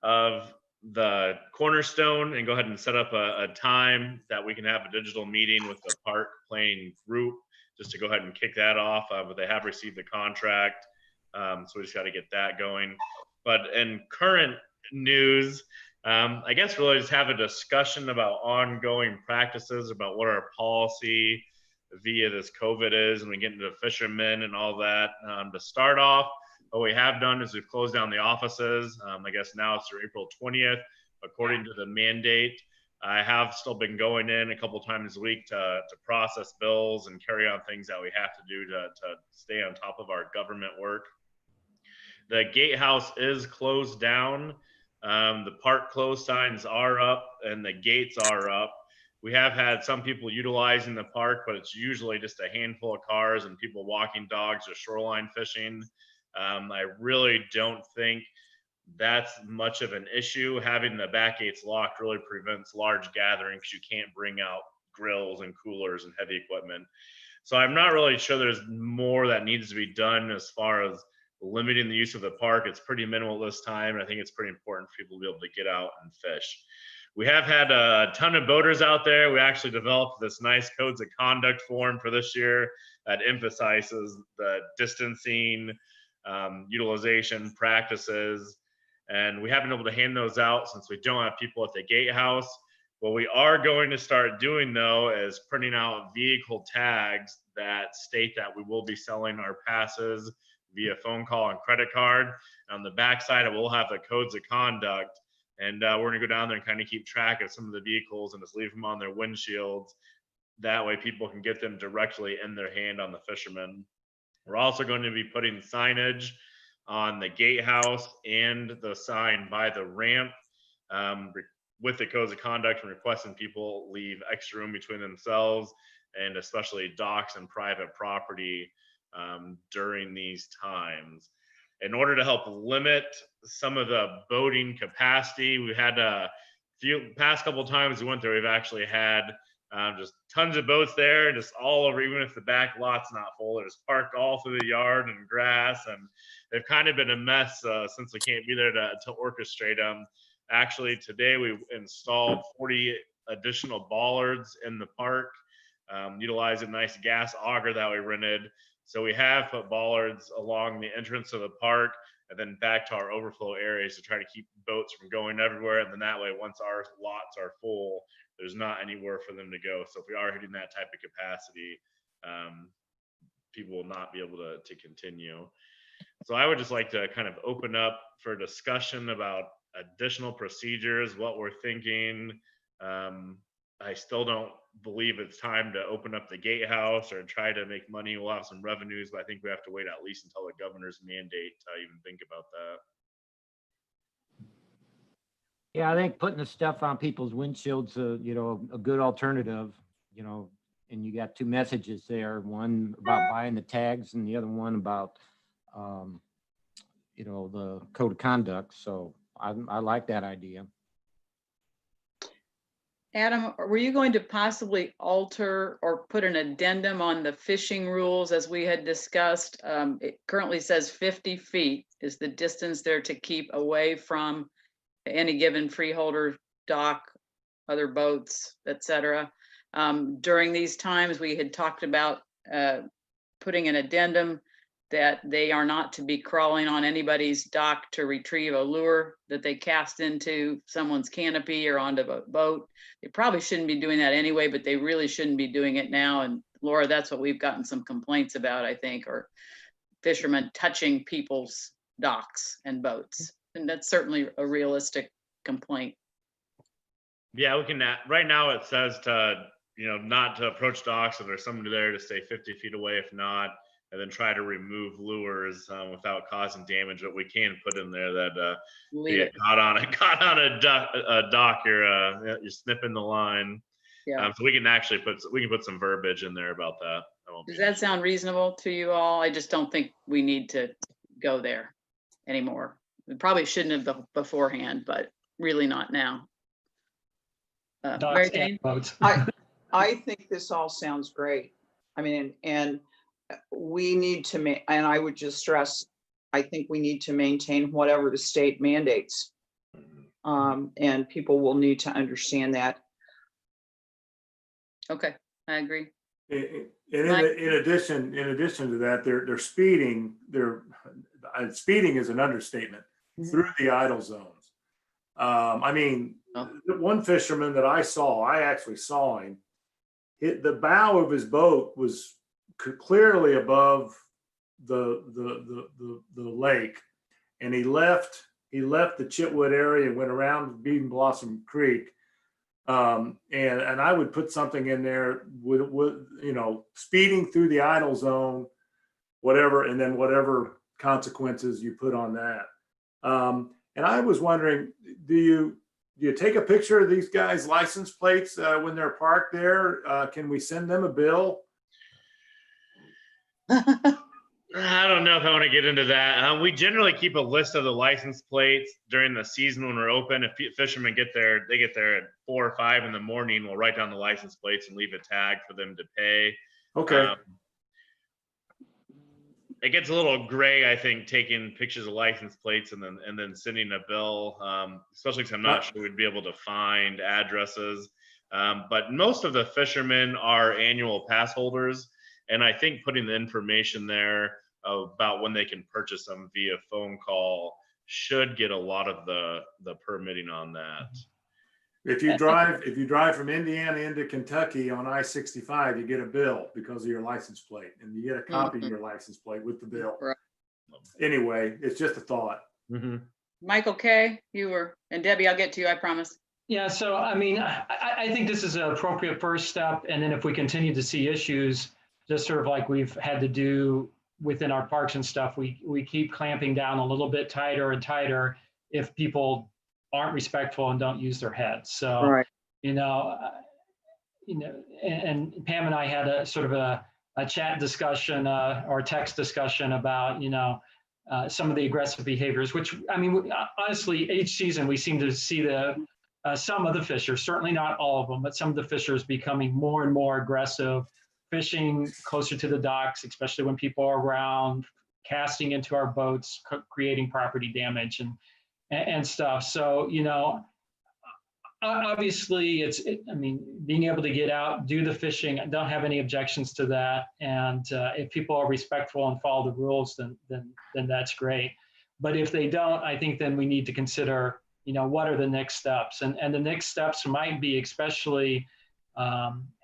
of the Cornerstone and go ahead and set up a time that we can have a digital meeting with the park planning group, just to go ahead and kick that off. But they have received the contract. So we just got to get that going. But in current news, I guess really just have a discussion about ongoing practices, about what our policy via this COVID is, and we get into fishermen and all that. To start off, what we have done is we've closed down the offices. I guess now it's through April 20th, according to the mandate. I have still been going in a couple times a week to process bills and carry on things that we have to do to stay on top of our government work. The gatehouse is closed down. The park closed signs are up and the gates are up. We have had some people utilizing the park, but it's usually just a handful of cars and people walking dogs or shoreline fishing. I really don't think that's much of an issue. Having the back gates locked really prevents large gatherings. You can't bring out grills and coolers and heavy equipment. So I'm not really sure there's more that needs to be done as far as limiting the use of the park. It's pretty minimal this time. And I think it's pretty important for people to be able to get out and fish. We have had a ton of boaters out there. We actually developed this nice codes of conduct form for this year that emphasizes the distancing, utilization practices. And we haven't been able to hand those out since we don't have people at the gatehouse. What we are going to start doing though is printing out vehicle tags that state that we will be selling our passes via phone call and credit card. On the backside, it will have the codes of conduct. And we're gonna go down there and kind of keep track of some of the vehicles and just leave them on their windshields. That way people can get them directly in their hand on the fishermen. We're also going to be putting signage on the gatehouse and the sign by the ramp with the codes of conduct and requesting people leave extra room between themselves and especially docks and private property during these times. In order to help limit some of the boating capacity, we had a few past couple of times we went there, we've actually had just tons of boats there, just all over, even if the back lot's not full, they're just parked all through the yard and grass, and they've kind of been a mess since we can't be there to orchestrate them. Actually, today we installed 40 additional bollards in the park, utilizing a nice gas auger that we rented. So we have put bollards along the entrance of the park and then back to our overflow areas to try to keep boats from going everywhere. And then that way, once our lots are full, there's not anywhere for them to go. So if we are hitting that type of capacity, people will not be able to continue. So I would just like to kind of open up for discussion about additional procedures, what we're thinking. I still don't believe it's time to open up the gatehouse or try to make money. We'll have some revenues, but I think we have to wait at least until the governor's mandate to even think about that. Yeah, I think putting the stuff on people's windshields, you know, a good alternative, you know, and you got two messages there, one about buying the tags and the other one about, you know, the code of conduct. So I like that idea. Adam, were you going to possibly alter or put an addendum on the fishing rules as we had discussed? It currently says 50 feet is the distance there to keep away from any given freeholder, dock, other boats, etc. During these times, we had talked about putting an addendum that they are not to be crawling on anybody's dock to retrieve a lure that they cast into someone's canopy or onto a boat. They probably shouldn't be doing that anyway, but they really shouldn't be doing it now. And Laura, that's what we've gotten some complaints about, I think, or fishermen touching people's docks and boats. And that's certainly a realistic complaint. Yeah, we can, right now it says to, you know, not to approach docks if there's somebody there, to stay 50 feet away if not, and then try to remove lures without causing damage. But we can put in there that caught on a dock, you're snipping the line. Yeah. So we can actually put some verbiage in there about that. Does that sound reasonable to you all? I just don't think we need to go there anymore. We probably shouldn't have beforehand, but really not now. Mary Jane? I think this all sounds great. I mean, and we need to and I would just stress, I think we need to maintain whatever the state mandates. And people will need to understand that. Okay, I agree. And in addition to that, they're speeding. Speeding is an understatement through the idle zones. I mean, one fisherman that I actually saw him. The bow of his boat was clearly above the lake, and he left the Chitwood area and went around Bean Blossom Creek. And I would put something in there with you know, speeding through the idle zone, whatever, and then whatever consequences you put on that. And I was wondering, do you take a picture of these guys' license plates when they're parked there? Can we send them a bill? I don't know if I want to get into that. We generally keep a list of the license plates during the season when we're open. If fishermen get there, they get there at 4 or 5 in the morning. We'll write down the license plates and leave a tag for them to pay. Okay. It gets a little gray, I think, taking pictures of license plates and then sending a bill, especially because I'm not sure we'd be able to find addresses. But most of the fishermen are annual pass holders. And I think putting the information there about when they can purchase them via phone call should get a lot of the permitting on that. If you drive from Indiana into Kentucky on I-65, you get a bill because of your license plate, and you get a copy of your license plate with the bill. Right. Anyway, it's just a thought. Michael K., and Debbie, I'll get to you, I promise. Yeah, so I mean, I think this is an appropriate first step. And then if we continue to see issues, just sort of like we've had to do within our parks and stuff, we keep clamping down a little bit tighter and tighter if people aren't respectful and don't use their heads. So, Right. you know, and Pam and I had a sort of a chat discussion or text discussion about, you know, some of the aggressive behaviors, which, I mean, honestly, each season we seem to see some of the fishers, certainly not all of them, but some of the fishers becoming more and more aggressive, fishing closer to the docks, especially when people are around, casting into our boats, creating property damage and stuff. So, you know, obviously I mean, being able to get out, do the fishing, I don't have any objections to that. And if people are respectful and follow the rules, then that's great. But if they don't, I think then we need to consider, you know, what are the next steps? And the next steps might be, especially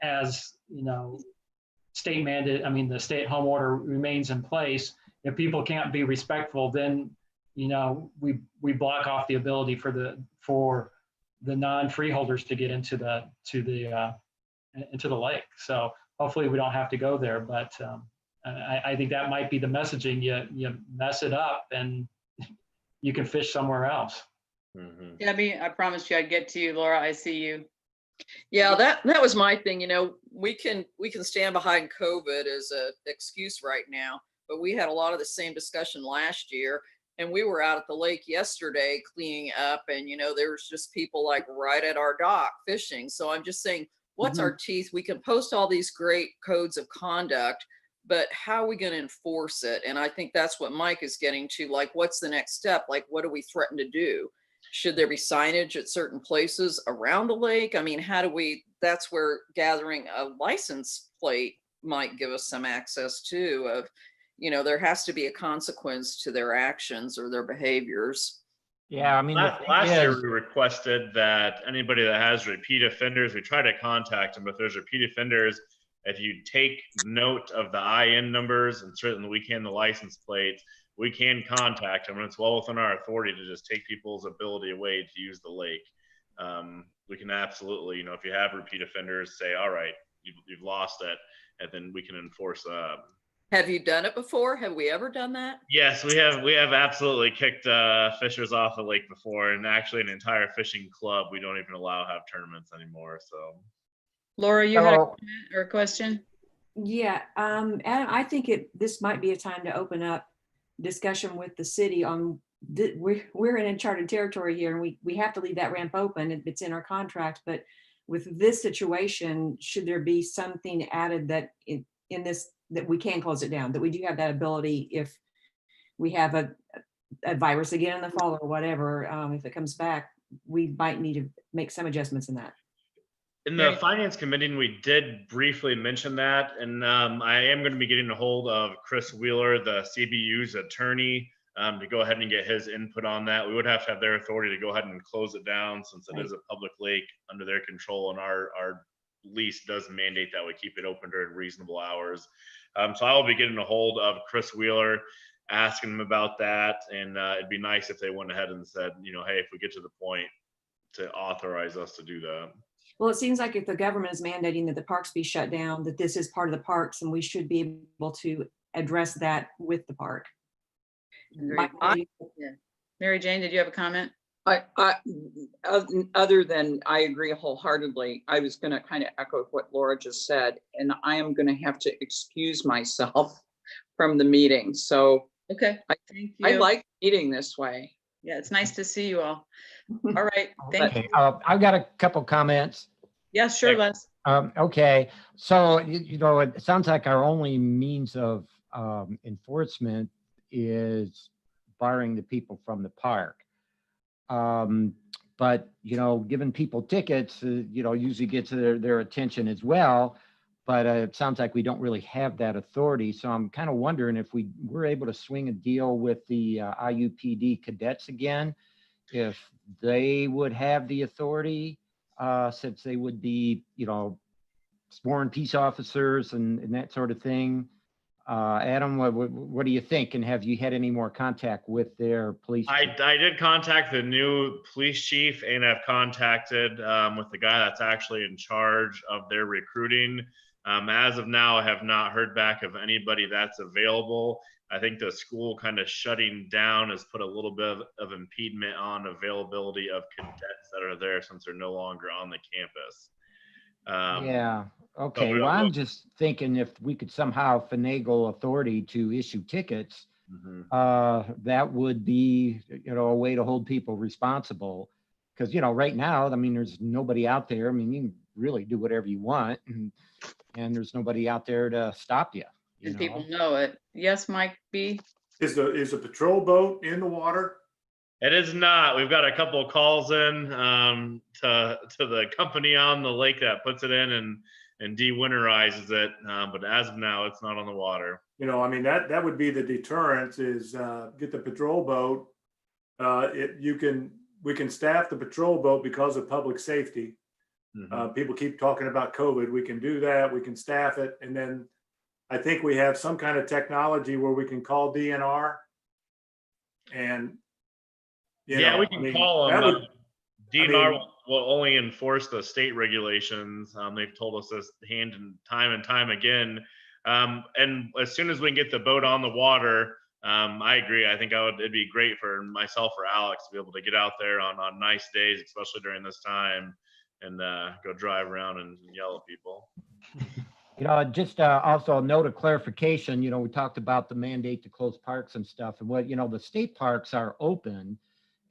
as, you know, state mandate, I mean, the stay-at-home order remains in place. If people can't be respectful, then, you know, we block off the ability for the non-freeholders to get into the lake. So hopefully we don't have to go there, but I think that might be the messaging. You mess it up and you can fish somewhere else. Mhm. Debbie, I promised you I'd get to you. Laura, I see you. Yeah, that was my thing. We can stand behind COVID as an excuse right now, but we had a lot of the same discussion last year, and we were out at the lake yesterday cleaning up, and there was just people like right at our dock fishing. So I'm just saying, what's our teeth? We can post all these great codes of conduct, but how are we going to enforce it? And I think that's what Mike is getting to. Like, what's the next step? Like, what do we threaten to do? Should there be signage at certain places around the lake? I mean, that's where gathering a license plate might give us some access too of, there has to be a consequence to their actions or their behaviors. Yeah, I mean, the thing Last year is, we requested that anybody that has repeat offenders, we try to contact them. But if there's repeat offenders, if you take note of the IN numbers and certainly we can the license plates, we can contact them, and it's well within our authority to just take people's ability away to use the lake. We can absolutely, if you have repeat offenders, say, all right, you've lost it, and then we can enforce. Have you done it before? Have we ever done that? Yes, we have absolutely kicked fishers off the lake before, and actually an entire fishing club we don't even allow have tournaments anymore. So, Laura, you had a so, comment or a question? Yeah, Adam, I think this might be a time to open up discussion with the city on, we're in uncharted territory here, and we have to leave that ramp open. It's in our contract, but with this situation, should there be something added that in this, that we can close it down, that we do have that ability if we have a virus again in the fall or whatever, if it comes back, we might need to make some adjustments in that. in the finance committee, we did briefly mention that, and I am going to be getting a hold of Chris Wheeler, the CBU's attorney, to go ahead and get his input on that. We would have to have their authority to go ahead and close it down since it is a public lake under their control, and our lease does mandate that we keep it open during reasonable hours. So I will be getting a hold of Chris Wheeler, asking him about that, and it'd be nice if they went ahead and said, hey, if we get to the point, to authorize us to do that. Well, it seems like if the government is mandating that the parks be shut down, that this is part of the parks, and we should be able to address that with the park. Agreed. Mary Jane, did you have a comment? Other than I agree wholeheartily, I was going to kind of echo what Laura just said, and I am going to have to excuse myself from the meeting. So Okay, thank you. I like meeting this way. Yeah, it's nice to see you all. All right, thank you. okay, I've got a couple comments. Yeah, sure, Les. Okay, so it sounds like our only means of enforcement is barring the people from the park. But giving people tickets, usually gets their attention as well. But it sounds like we don't really have that authority. So I'm kind of wondering if we were able to swing a deal with the IUPD cadets again, if they would have the authority, since they would be, sworn peace officers and that sort of thing. Adam, what do you think? And have you had any more contact with their police? I did contact the new police chief, and I've contacted with the guy that's actually in charge of their recruiting. As of now, I have not heard back of anybody that's available. I think the school kind of shutting down has put a little bit of impediment on availability of cadets that are there since they're no longer on the campus. Yeah. Okay. Well, I'm just thinking if we could somehow finagle authority to issue tickets, that would be, a way to hold people responsible. Because, right now, I mean, there's nobody out there. I mean, you can really do whatever you want, and there's nobody out there to stop you. And people know it. Yes, Mike B. Is the patrol boat in the water? It is not. We've got a couple of calls in to the company on the lake that puts it in and de-winterizes it. But as of now, it's not on the water. I mean, that would be the deterrence is get the patrol boat. We can staff the patrol boat because of public safety. People keep talking about COVID. We can do that. We can staff it. And then I think we have some kind of technology where we can call DNR and we can call them. DNR will only enforce the state regulations. They've told us this and time again. And as soon as we can get the boat on the water, I agree. I think it'd be great for myself or Alex to be able to get out there on nice days, especially during this time, and go drive around and yell at people. Just also a note of clarification, we talked about the mandate to close parks and stuff, and the state parks are open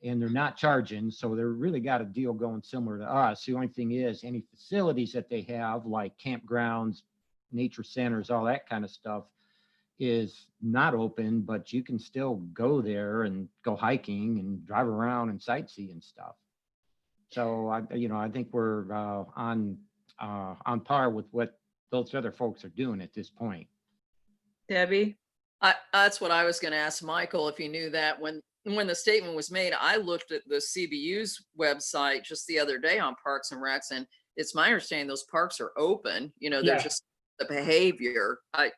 and they're not charging. So they're really got a deal going similar to us. The only thing is any facilities that they have, like campgrounds, nature centers, all that kind of stuff, is not open, but you can still go there and go hiking and drive around and sightsee and stuff. So I think we're on par with what those other folks are doing at this point. Debbie? That's what I was going to ask Michael, if you knew that when the statement was made. I looked at the CBU's website just the other day on Parks and Recs, and it's my understanding those parks are open. They're Yeah. just the behavior. I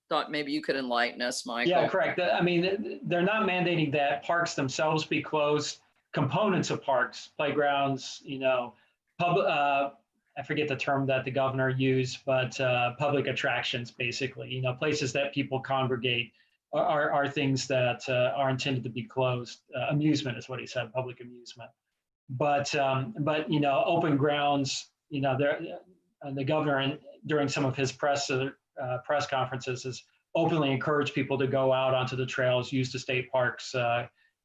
thought maybe you could enlighten us, Michael. Yeah, correct. I mean, they're not mandating that parks themselves be closed. Components of parks, playgrounds, I forget the term that the governor used, but public attractions, basically, places that people congregate are things that are intended to be closed. Amusement is what he said, public amusement. But open grounds, the governor during some of his press conferences has openly encouraged people to go out onto the trails, use the state parks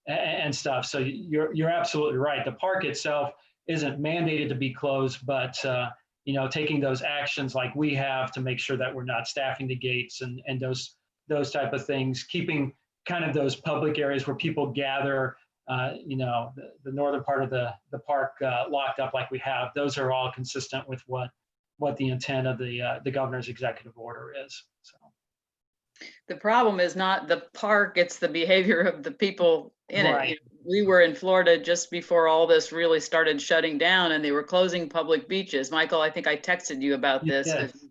and stuff. So you're absolutely right. The park itself isn't mandated to be closed, but taking those actions like we have to make sure that we're not staffing the gates and those type of things, keeping kind of those public areas where people gather, the northern part of the park locked up like we have. Those are all consistent with what the intent of the governor's executive order is. So. The problem is not the park, it's the behavior of the people in Right. it. We were in Florida just before all this really started shutting down, and they were closing public beaches. Michael, I think I texted you about this. Yes.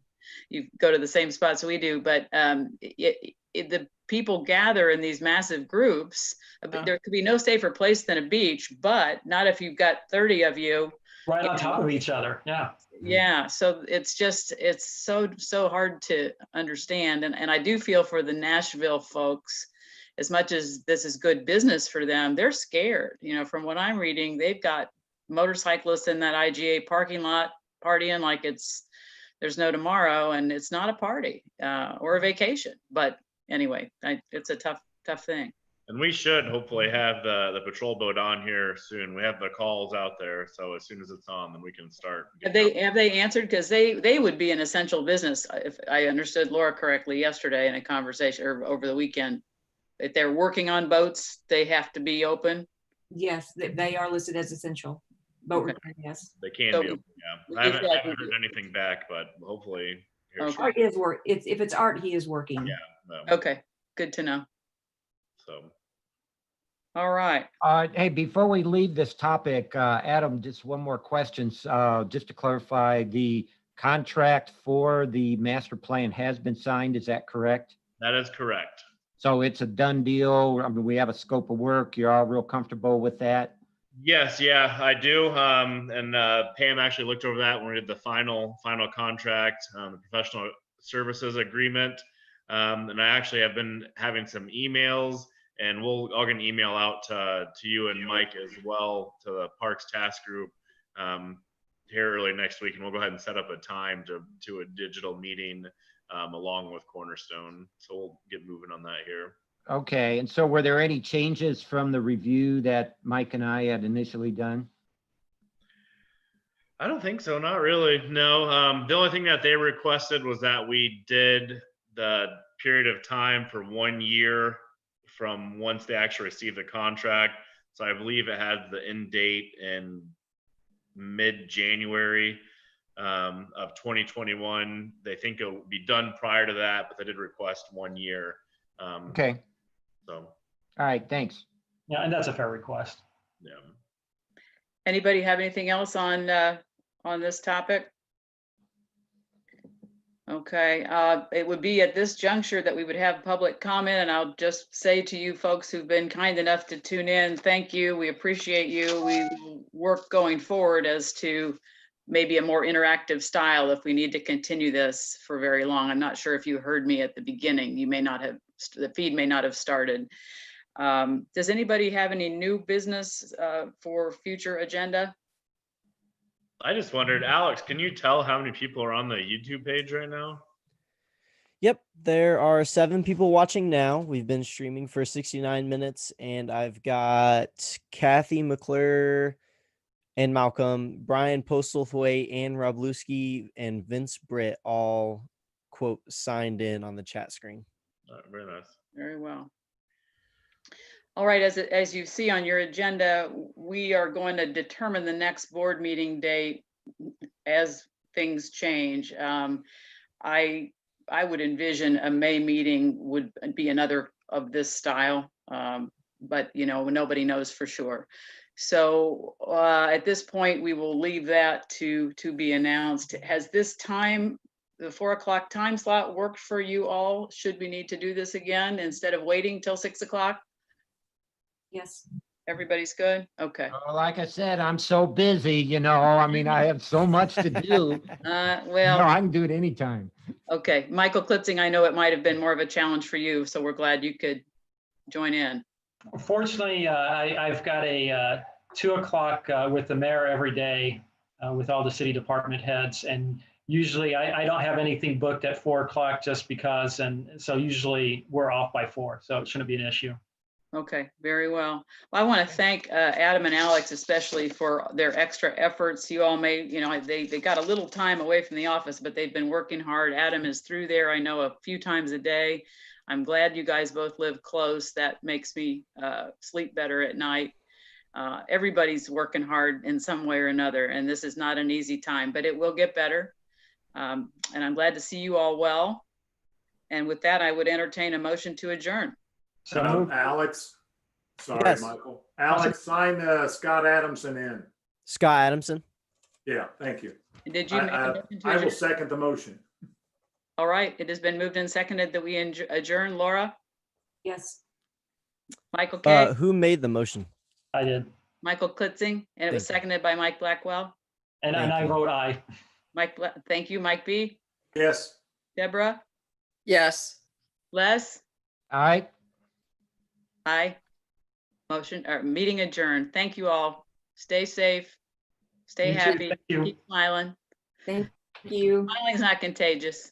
You go to the same spots we do, but the people gather in these massive groups. There could be no safer place than a beach, but not if you've got 30 of you. Right on top of each other. Yeah. Yeah, so it's so hard to understand, and I do feel for the Nashville folks. As much as this is good business for them, they're scared. From what I'm reading, they've got motorcyclists in that IGA parking lot partying like there's no tomorrow, and it's not a party or a vacation. But anyway, it's a tough thing. And we should hopefully have the patrol boat on here soon. We have the calls out there, so as soon as it's on, then we can start. Have they answered? Because they would be an essential business, if I understood Laura correctly yesterday in a conversation or over the weekend. If they're working on boats, they have to be open. Yes, they are listed as essential. Boat repair, yes. They can So- be open, yeah. I haven't heard anything back, but hopefully. here Okay. soon. Art is work. If it's Art, he is working. Yeah. No, Okay, good to know. so. All right. Hey, before we leave this topic, Adam, just one more question. Just to clarify, the contract for the master plan has been signed. Is that correct? That is correct. So it's a done deal. I mean, we have a scope of work. You're all real comfortable with that? Yes, yeah, I do. And Pam actually looked over that when we did the final contract, the professional services agreement. And I actually have been having some emails, and I'll get an email out to you and Mike as well, to the Parks Task Group here early next week, and we'll go ahead and set up a time to a digital meeting along with Cornerstone. So we'll get moving on that here. Okay, and so were there any changes from the review that Mike and I had initially done? I don't think so, not really, no. The only thing that they requested was that we did the period of time for 1 year from once they actually received the contract. So I believe it had the end date in mid-January of 2021. They think it will be done prior to that, but they did request 1 year. Okay, So, all right, thanks. Yeah, and that's a fair request. yeah. Anybody have anything else on this topic? Okay, it would be at this juncture that we would have public comment, and I'll just say to you folks who've been kind enough to tune in, thank you. We appreciate you. We will work going forward as to maybe a more interactive style if we need to continue this for very long. I'm not sure if you heard me at the beginning. You may not have the feed may not have started. Does anybody have any new business for future agenda? I just wondered, Alex, can you tell how many people are on the YouTube page right now? Yep, there are 7 people watching now. We've been streaming for 69 minutes, and I've got Kathy McClure and Malcolm, Brian Postlethwaite, Ann Robluski, and Vince Britt all quote signed in on the chat screen. Very nice. Very well. All right, as you see on your agenda, we are going to determine the next board meeting date as things change. I would envision a May meeting would be another of this style, but you know, nobody knows for sure. So at this point, we will leave that to be announced. Has this time, the 4 o'clock time slot, worked for you all? Should we need to do this again instead of waiting till 6 o'clock? Yes. Everybody's good? Okay. Like I said, I'm so busy, you know, I mean, I have so much to do. No, Well, I can do it anytime. okay. Michael Klitzing, I know it might have been more of a challenge for you, so we're glad you could join in. Fortunately, I've got a 2 o'clock with the mayor every day with all the city department heads. And usually I don't have anything booked at 4 o'clock just because. And so usually we're off by 4, so it shouldn't be an issue. Okay, very well. Well, I want to thank Adam and Alex especially for their extra efforts. You all made, you know, they got a little time away from the office, but they've been working hard. Adam is through there, I know, a few times a day. I'm glad you guys both live close. That makes me sleep better at night. Everybody's working hard in some way or another, and this is not an easy time, but it will get better. And I'm glad to see you all well. And with that, I would entertain a motion to adjourn. So Alex, sorry, Yes. Michael. Alex, sign Scott Adamson in. Scott Adamson. Yeah, thank you. Did you make a motion to I will adjourn? second the motion. All right, it has been moved and seconded that we adjourn. Laura, Yes. Michael K, Who made the motion? I did. Michael Klitzing, and it was Thank you. seconded by Mike Blackwell. And Thank I you. vote aye. Thank you, Mike B. Yes. Deborah, Yes. Les, All right. aye. Motion or meeting adjourned. Thank you all. Stay safe. Stay You too. happy. Thank you. Keep smiling. Thank you. Smiling's not contagious.